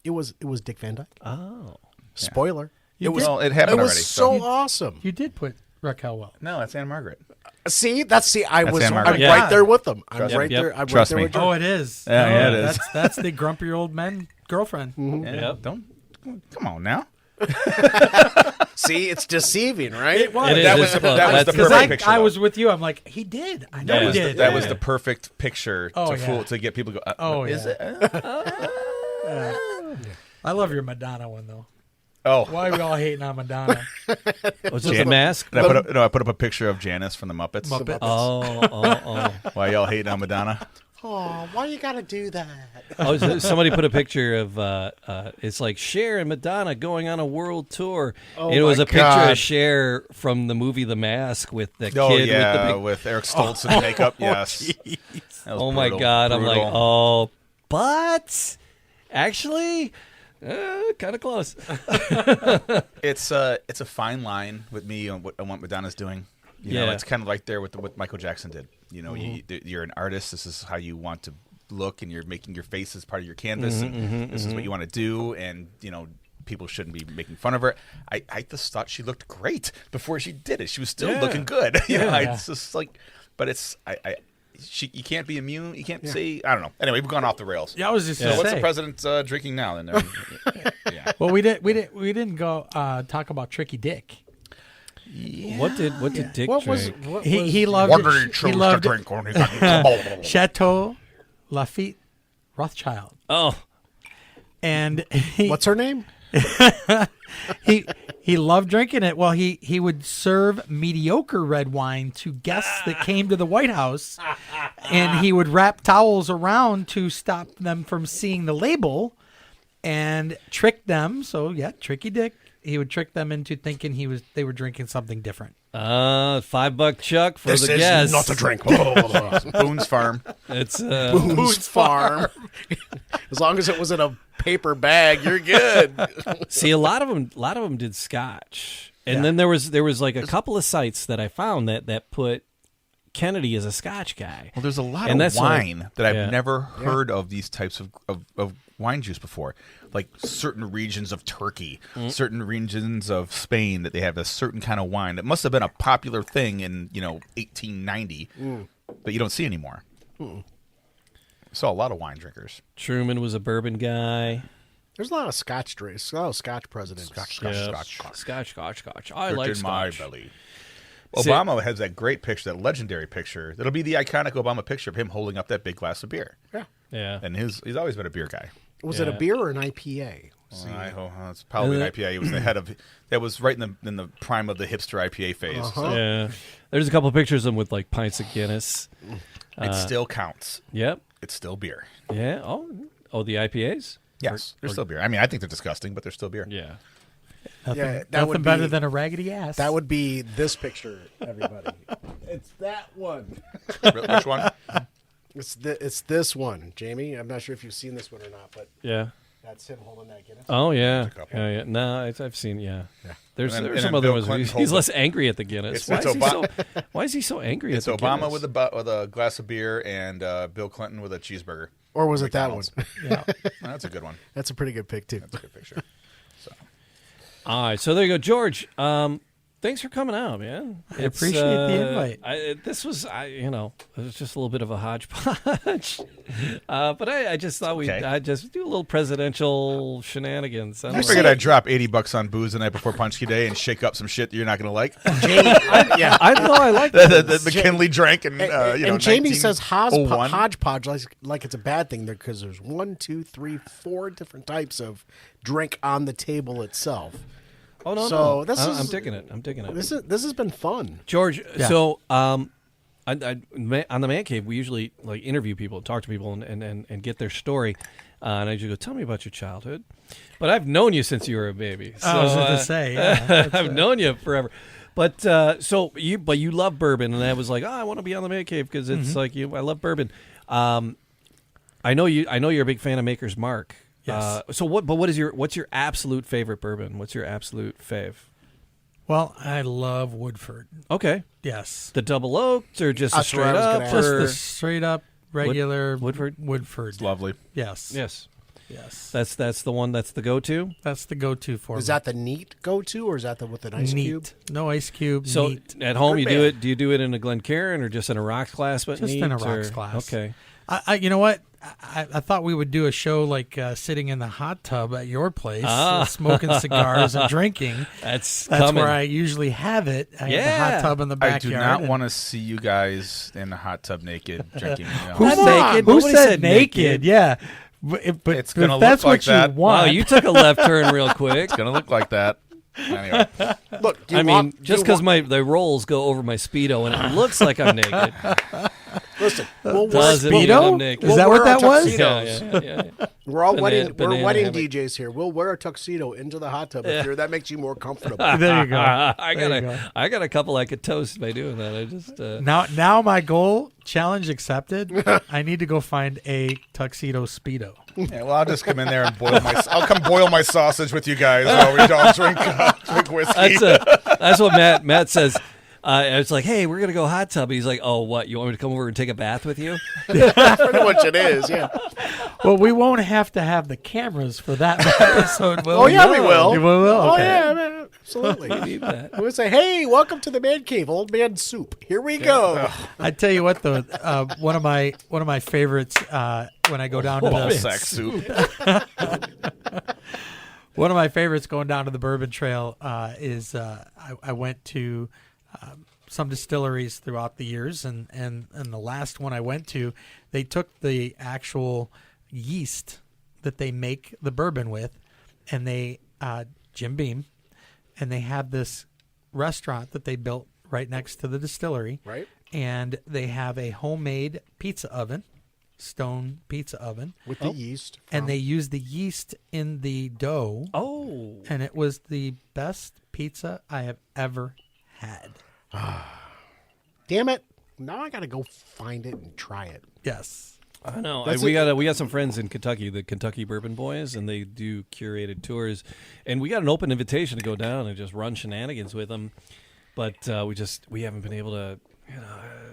Speaker 3: It was Dick Van Dyke.
Speaker 2: Oh.
Speaker 3: Spoiler.
Speaker 5: You
Speaker 3: It was.
Speaker 5: did-
Speaker 4: Well, it happened
Speaker 3: It was
Speaker 4: already.
Speaker 3: so awesome.
Speaker 5: You did put Raquel Welch.
Speaker 4: No, that's Anne Margaret.
Speaker 3: I
Speaker 4: That's
Speaker 3: was.
Speaker 4: Anne
Speaker 3: I'm
Speaker 4: Margaret.
Speaker 2: Yeah.
Speaker 3: right there with them. I'm
Speaker 4: Trust
Speaker 3: right
Speaker 2: me.
Speaker 3: there. I'm
Speaker 4: Trust
Speaker 3: right there
Speaker 4: me.
Speaker 3: with you.
Speaker 5: Oh, it is.
Speaker 4: Yeah, yeah, it is.
Speaker 5: That's the grumpy old man girlfriend.
Speaker 4: Yeah,
Speaker 2: Yep.
Speaker 4: Don't come on now.
Speaker 3: See, it's deceiving, right?
Speaker 5: It was.
Speaker 2: It is.
Speaker 4: That
Speaker 2: It's
Speaker 4: was
Speaker 2: close.
Speaker 4: that was the
Speaker 2: That's-
Speaker 5: Because
Speaker 4: perfect picture.
Speaker 5: I
Speaker 4: though.
Speaker 5: was with you. I'm like, he did. I know
Speaker 4: That
Speaker 5: he
Speaker 4: was
Speaker 5: did.
Speaker 4: that was the perfect picture
Speaker 5: Oh,
Speaker 4: to
Speaker 5: yeah.
Speaker 4: fool to get people to go.
Speaker 5: Oh,
Speaker 4: is
Speaker 5: yeah.
Speaker 4: it?
Speaker 5: I love your Madonna one though.
Speaker 4: Oh,
Speaker 5: Why are we all hating on Madonna?
Speaker 2: Was it the mask?
Speaker 4: and I put up a picture of Janice from the Muppets.
Speaker 5: Muppets.
Speaker 2: Oh.
Speaker 4: Why y'all hating on Madonna?
Speaker 3: Oh, why you gotta do that?
Speaker 2: Somebody put a picture of it's like Cher and Madonna going on a world tour.
Speaker 3: Oh,
Speaker 2: And it was
Speaker 3: my
Speaker 2: a picture
Speaker 3: God.
Speaker 2: of Cher from the movie The Mask with the
Speaker 4: Oh
Speaker 2: kid
Speaker 4: yeah,
Speaker 2: with the big.
Speaker 4: with Eric Stoltz and makeup. Yes. That was
Speaker 2: Oh my
Speaker 4: brutal,
Speaker 2: God! I'm like,
Speaker 4: brutal.
Speaker 2: oh, but actually, kind of close.
Speaker 4: It's a fine line with me on what Madonna's doing. You know,
Speaker 2: Yeah.
Speaker 4: it's kind of like there with what Michael Jackson did. You know, you're an artist. This is how you want to look, and you're making your face as part of your canvas, and this is what you want to do. And you know, people shouldn't be making fun of her. I just thought she looked great before she did it. She was still looking good. You know, it's just like, but it's you can't be immune. You can't say I don't know. Anyway, we've gone off the rails.
Speaker 5: Yeah, I was just
Speaker 4: So
Speaker 5: gonna
Speaker 4: what's
Speaker 5: say.
Speaker 4: the president drinking now? Then, yeah.
Speaker 5: Well, we didn't go talk about Tricky Dick.
Speaker 2: What did Dick
Speaker 3: What
Speaker 2: drink?
Speaker 5: He loved
Speaker 4: What did he
Speaker 5: he
Speaker 4: choose to
Speaker 5: loved
Speaker 4: drink when he got
Speaker 5: Chateau Lafite Rothschild,
Speaker 2: Oh,
Speaker 5: and
Speaker 3: What's her name?
Speaker 5: he loved drinking it. Well, he would serve mediocre red wine to guests that came to the White House, and he would wrap towels around to stop them from seeing the label and trick them. So yeah, tricky Dick. He would trick them into thinking they were drinking something different.
Speaker 2: $5 Chuck for
Speaker 1: This
Speaker 2: the
Speaker 1: is
Speaker 2: guests.
Speaker 1: not a drink.
Speaker 4: Boone's Farm.
Speaker 2: It's
Speaker 3: Boone's Farm. As long as it was in a paper bag, you're good.
Speaker 2: see a lot of them did Scotch, and then there was like a couple of sites that I found that put Kennedy as a Scotch guy.
Speaker 4: Well, there's a lot
Speaker 2: And
Speaker 4: of
Speaker 2: that's
Speaker 4: wine that I've
Speaker 2: yeah.
Speaker 4: never heard of these types of wine juice before. Like certain regions of Turkey, certain regions of Spain that they have a certain kind of wine that must have been a popular thing in 1890 that you don't see anymore. Saw a lot of wine drinkers.
Speaker 2: Truman was a bourbon guy.
Speaker 3: There's a lot of Scotch drinks. A lot of Scotch presidents.
Speaker 2: Scotch. I like
Speaker 4: in my
Speaker 2: Scotch.
Speaker 4: belly. Obama has that great picture, that legendary picture. That'll be the iconic Obama picture of him holding up that big glass of beer.
Speaker 2: Yeah.
Speaker 4: And he's always been a beer guy.
Speaker 3: Was it a beer or an IPA?
Speaker 4: It's probably an IPA. It was the head of that was right in the prime of the hipster IPA phase. So
Speaker 2: Yeah. There's a couple of pictures of him with like pints of Guinness.
Speaker 4: it still counts.
Speaker 2: Yep.
Speaker 4: It's still beer.
Speaker 2: Yeah. Oh, the IPAs?
Speaker 4: Yes, they're still beer. I mean, I think they're disgusting, but they're still beer.
Speaker 2: Yeah.
Speaker 5: Nothing better than a raggedy ass.
Speaker 3: That would be this picture, everybody. It's that one.
Speaker 4: Which one?
Speaker 3: It's this one, Jamie. I'm not sure if you've seen this one or not, but
Speaker 2: Yeah.
Speaker 3: that's him holding that Guinness.
Speaker 2: Oh yeah.
Speaker 4: couple.
Speaker 2: Yeah. No, I've seen. Yeah. There's
Speaker 4: And then-
Speaker 2: there's
Speaker 4: and
Speaker 2: some
Speaker 4: then
Speaker 2: other
Speaker 4: Bill
Speaker 2: ones.
Speaker 4: Clinton
Speaker 2: He's
Speaker 4: holds
Speaker 2: less angry at the Guinness.
Speaker 4: It's
Speaker 2: Why is he so angry
Speaker 4: It's
Speaker 2: at the
Speaker 4: Obama
Speaker 2: Guinness?
Speaker 4: with a glass of beer and Bill Clinton with a cheeseburger.
Speaker 3: Or was it that one?
Speaker 4: McDonald's. Oh, that's a good one.
Speaker 3: That's a pretty good pick, too.
Speaker 4: That's a good picture. So.
Speaker 2: All right, so there you go, George. Thanks for coming out, man.
Speaker 5: I appreciate the invite.
Speaker 2: It was just a little bit of a hodgepodge, but I just thought I'd just do a little presidential shenanigans.
Speaker 4: I figured I'd drop $80 on booze the night before Punchki Day and shake up some shit that you're not going to like.
Speaker 2: I like
Speaker 4: the McKinley drank and
Speaker 3: and Jamie says
Speaker 4: 1901.
Speaker 3: hodgepodge like it's a bad thing there because there's 1, 2, 3, 4 different types of drink on the table itself.
Speaker 2: Oh no!
Speaker 3: So
Speaker 2: no.
Speaker 3: this is-
Speaker 2: I'm digging it. I'm digging it.
Speaker 3: This has been fun.
Speaker 2: George,
Speaker 5: Yeah.
Speaker 2: so on the Man Cave, we usually like interview people, talk to people, and get their story. And I just go, tell me about your childhood. But I've known you since you were a baby. So,
Speaker 5: I was going to say, yeah.
Speaker 2: I've known you forever. But you love bourbon, and I was like, I want to be on the Man Cave because it's like I love bourbon. I know you're a big fan of Maker's Mark.
Speaker 5: Yes.
Speaker 2: What's your absolute favorite bourbon? What's your absolute fave?
Speaker 5: Well, I love Woodford.
Speaker 2: Okay.
Speaker 5: Yes.
Speaker 2: The double oaked or just a
Speaker 3: That's what I
Speaker 2: straight
Speaker 3: was
Speaker 2: up?
Speaker 3: gonna ask.
Speaker 5: Just
Speaker 2: Or...
Speaker 5: the straight up regular
Speaker 2: Woodford?
Speaker 5: Woodford.
Speaker 4: It's lovely.
Speaker 5: Yes.
Speaker 2: Yes.
Speaker 5: Yes.
Speaker 2: That's the one. That's the go-to.
Speaker 5: That's the go-to for
Speaker 3: Is
Speaker 5: me.
Speaker 3: that the neat go-to, or is that the with an ice
Speaker 5: neat?
Speaker 3: cube?
Speaker 5: No ice cube.
Speaker 2: So
Speaker 5: neat.
Speaker 2: at home,
Speaker 3: Good
Speaker 2: you do
Speaker 3: man.
Speaker 2: it. Do you do it in a Glencairn or just in a rocks glass? But
Speaker 5: Just
Speaker 2: neat,
Speaker 5: in a rocks
Speaker 2: or-
Speaker 5: glass.
Speaker 2: Okay.
Speaker 5: I you know what? I thought we would do a show like sitting in the hot tub at your place, smoking cigars and drinking.
Speaker 2: That's
Speaker 5: where I usually have it. I have the
Speaker 2: Yeah.
Speaker 5: hot tub in the
Speaker 4: I
Speaker 5: backyard.
Speaker 4: do not
Speaker 5: and-
Speaker 4: want to see you guys in the hot tub naked drinking.
Speaker 5: Who
Speaker 2: Come
Speaker 5: said
Speaker 2: on,
Speaker 5: naked? Who
Speaker 2: nobody
Speaker 5: said
Speaker 2: said
Speaker 5: naked?
Speaker 2: naked.
Speaker 5: Yeah, but
Speaker 4: It's
Speaker 5: if
Speaker 4: gonna look
Speaker 5: that's
Speaker 4: like
Speaker 5: what
Speaker 4: that.
Speaker 5: you want.
Speaker 2: Wow, you took a left turn real quick.
Speaker 4: It's going to look like that. Anyway.
Speaker 3: Look,
Speaker 2: I mean, just because the rolls go over my Speedo and it looks like I'm naked.
Speaker 3: listen, we'll
Speaker 2: Doesn't
Speaker 3: wear,
Speaker 2: mean
Speaker 5: Speedo?
Speaker 2: I'm naked.
Speaker 5: Is
Speaker 3: we'll
Speaker 5: that what
Speaker 3: wear our
Speaker 5: that was?
Speaker 3: tuxedos.
Speaker 2: Yeah.
Speaker 3: We're all
Speaker 2: Banana
Speaker 3: we're wedding
Speaker 2: hammock.
Speaker 3: DJs here. We'll wear a tuxedo into the hot tub if that makes you more comfortable.
Speaker 5: There you go.
Speaker 2: I got a couple I could toast by doing that. I just
Speaker 5: Now my goal, challenge accepted. I need to go find a tuxedo Speedo.
Speaker 4: Yeah, well, I'll just come in there and I'll come boil my sausage with you guys while we all drink whiskey.
Speaker 2: that's what Matt says. It's like, hey, we're gonna go hot tub. He's like, oh, what? You want me to come over and take a bath with you?
Speaker 3: Pretty much it is, yeah.
Speaker 5: Well, we won't have to have the cameras for that episode, will
Speaker 3: Oh,
Speaker 5: we?
Speaker 3: yeah, we will.
Speaker 5: We will?
Speaker 3: Oh,
Speaker 5: Okay.
Speaker 3: yeah, man, absolutely.
Speaker 2: Need that.
Speaker 3: We'll say, hey, welcome to the Man Cave, Old Man Soup. Here we go.
Speaker 5: I tell you what, though, one of my favorites when I go down to
Speaker 4: Ball
Speaker 5: the
Speaker 4: sack soup.
Speaker 5: One of my favorites going down to the Bourbon Trail is I went to some distilleries throughout the years, and the last one I went to, they took the actual yeast that they make the bourbon with, and they Jim Beam, and they had this restaurant that they built right next to the distillery,
Speaker 3: Right.
Speaker 5: and they have a homemade pizza oven, stone pizza oven,
Speaker 3: With the yeast.
Speaker 5: and they use the yeast in the dough.
Speaker 2: Oh.
Speaker 5: And it was the best pizza I have ever had.
Speaker 3: Damn it. Now I got to go find it and try it.
Speaker 5: Yes.
Speaker 2: I know.
Speaker 3: That's
Speaker 2: We got some friends in Kentucky, the Kentucky Bourbon Boys, and they do curated tours. And we got an open invitation to go down and just run shenanigans with them. But we haven't been able to.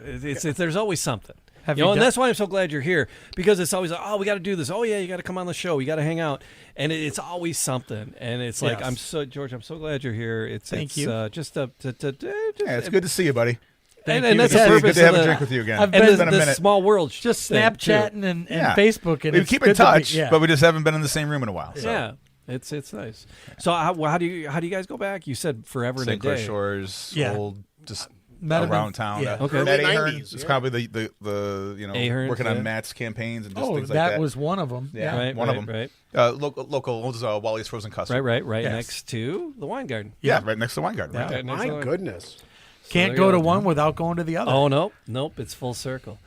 Speaker 2: It's there's always something.
Speaker 5: Have
Speaker 2: And
Speaker 5: you done-
Speaker 2: that's why I'm so glad you're here, because it's always like, oh, we got to do this. Oh yeah, you got to come on the show. You got to hang out, and it's always something. And it's like
Speaker 5: Yes.
Speaker 2: George, I'm so glad you're here.
Speaker 5: Thank you.
Speaker 2: Just
Speaker 4: Yeah, it's good to see you, buddy.
Speaker 2: and
Speaker 5: you.
Speaker 2: that's
Speaker 4: Good
Speaker 2: the
Speaker 4: to see you.
Speaker 2: purpose
Speaker 4: Good to have
Speaker 2: of
Speaker 4: a
Speaker 2: the,
Speaker 4: drink with you again.
Speaker 5: I've
Speaker 2: and
Speaker 5: been-
Speaker 2: the,
Speaker 4: a
Speaker 2: the
Speaker 4: minute.
Speaker 2: small world
Speaker 5: Just
Speaker 2: thing, too.
Speaker 5: Snapchatting and
Speaker 4: Yeah.
Speaker 5: Facebook. And
Speaker 4: We
Speaker 5: it's
Speaker 4: keep
Speaker 5: good
Speaker 4: in
Speaker 5: to be-
Speaker 4: touch,
Speaker 5: yeah.
Speaker 4: but we just haven't been in the same room in a while. So.
Speaker 2: Yeah, it's nice. So how do you guys go back? You said forever and a
Speaker 4: St. Clair
Speaker 2: day.
Speaker 4: Shores,
Speaker 5: Yeah.
Speaker 4: old, just
Speaker 5: Met him in-
Speaker 4: around town.
Speaker 5: yeah.
Speaker 2: Okay.
Speaker 4: Matt
Speaker 3: Early
Speaker 4: Ahern
Speaker 3: 90s,
Speaker 4: is
Speaker 3: yeah.
Speaker 4: probably the
Speaker 2: Ahern's,
Speaker 4: working on
Speaker 2: yeah.
Speaker 4: Matt's campaigns and just
Speaker 5: Oh,
Speaker 4: things like that.
Speaker 5: that was one of them.
Speaker 4: Yeah.
Speaker 2: Right,
Speaker 4: one of
Speaker 2: right,
Speaker 4: them.
Speaker 2: right.
Speaker 4: Local owns Wally's Frozen Custard.
Speaker 2: Right
Speaker 5: Yes.
Speaker 2: next to the wine garden.
Speaker 4: Yeah, right next to Wine Garden. Right
Speaker 5: Yeah.
Speaker 4: there.
Speaker 2: Next to the
Speaker 3: My
Speaker 2: wine-
Speaker 3: goodness.
Speaker 5: Can't
Speaker 2: there
Speaker 5: go
Speaker 2: you
Speaker 5: to
Speaker 2: go.
Speaker 5: one without going to the other.
Speaker 2: Oh nope, it's full circle.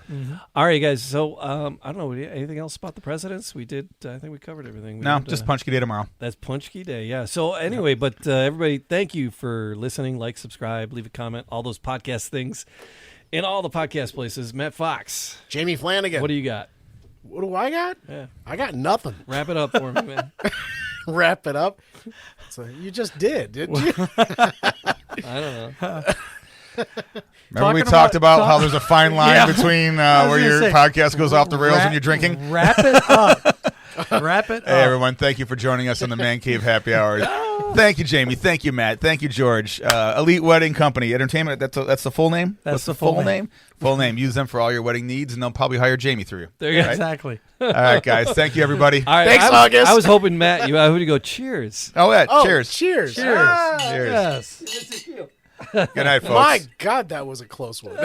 Speaker 2: All right, guys. So I don't know. Anything else about the presidents? We did. I think we covered everything. We
Speaker 4: No,
Speaker 2: did,
Speaker 4: just Punchki Day tomorrow.
Speaker 2: That's Punchki Day. Yeah. So anyway, but everybody, thank you for listening. Like, subscribe, leave a comment, all those podcast things in all the podcast places. Matt Fox,
Speaker 3: Jamie Flanagan.
Speaker 2: what do you got?
Speaker 3: What do I got?
Speaker 2: Yeah.
Speaker 3: I got nothing.
Speaker 2: Wrap it up for me, man.
Speaker 3: Wrap it up. So you just did, didn't you?
Speaker 2: I don't know.
Speaker 4: Remember we
Speaker 5: Talking
Speaker 4: talked
Speaker 5: about-
Speaker 4: how there's a fine line
Speaker 5: Yeah.
Speaker 4: between
Speaker 5: I was
Speaker 4: where
Speaker 5: gonna
Speaker 4: your
Speaker 5: say,
Speaker 4: podcast goes off the rails when you're drinking?
Speaker 5: Wrap it up. Wrap it
Speaker 4: Hey,
Speaker 5: up.
Speaker 4: everyone. Thank you for joining us on the Man Cave Happy Hours. Thank you, Jamie. Thank you, Matt. Thank you, George. Elite Wedding Company Entertainment. That's the full name?
Speaker 5: That's
Speaker 4: What's
Speaker 5: the full name.
Speaker 4: Full name. Use them for all your wedding needs, and they'll probably hire Jamie through you.
Speaker 2: There you go.
Speaker 5: Exactly.
Speaker 4: All right, guys. Thank you, everybody.
Speaker 2: All right,
Speaker 3: Thanks, August.
Speaker 2: I was hoping Matt, you would go cheers.
Speaker 4: Oh, yeah.
Speaker 3: Oh,
Speaker 4: Cheers.
Speaker 3: Cheers.
Speaker 5: Cheers.
Speaker 3: Ah,
Speaker 4: Cheers.
Speaker 5: Yes.
Speaker 4: Good night, folks.
Speaker 3: My God, that was a close one.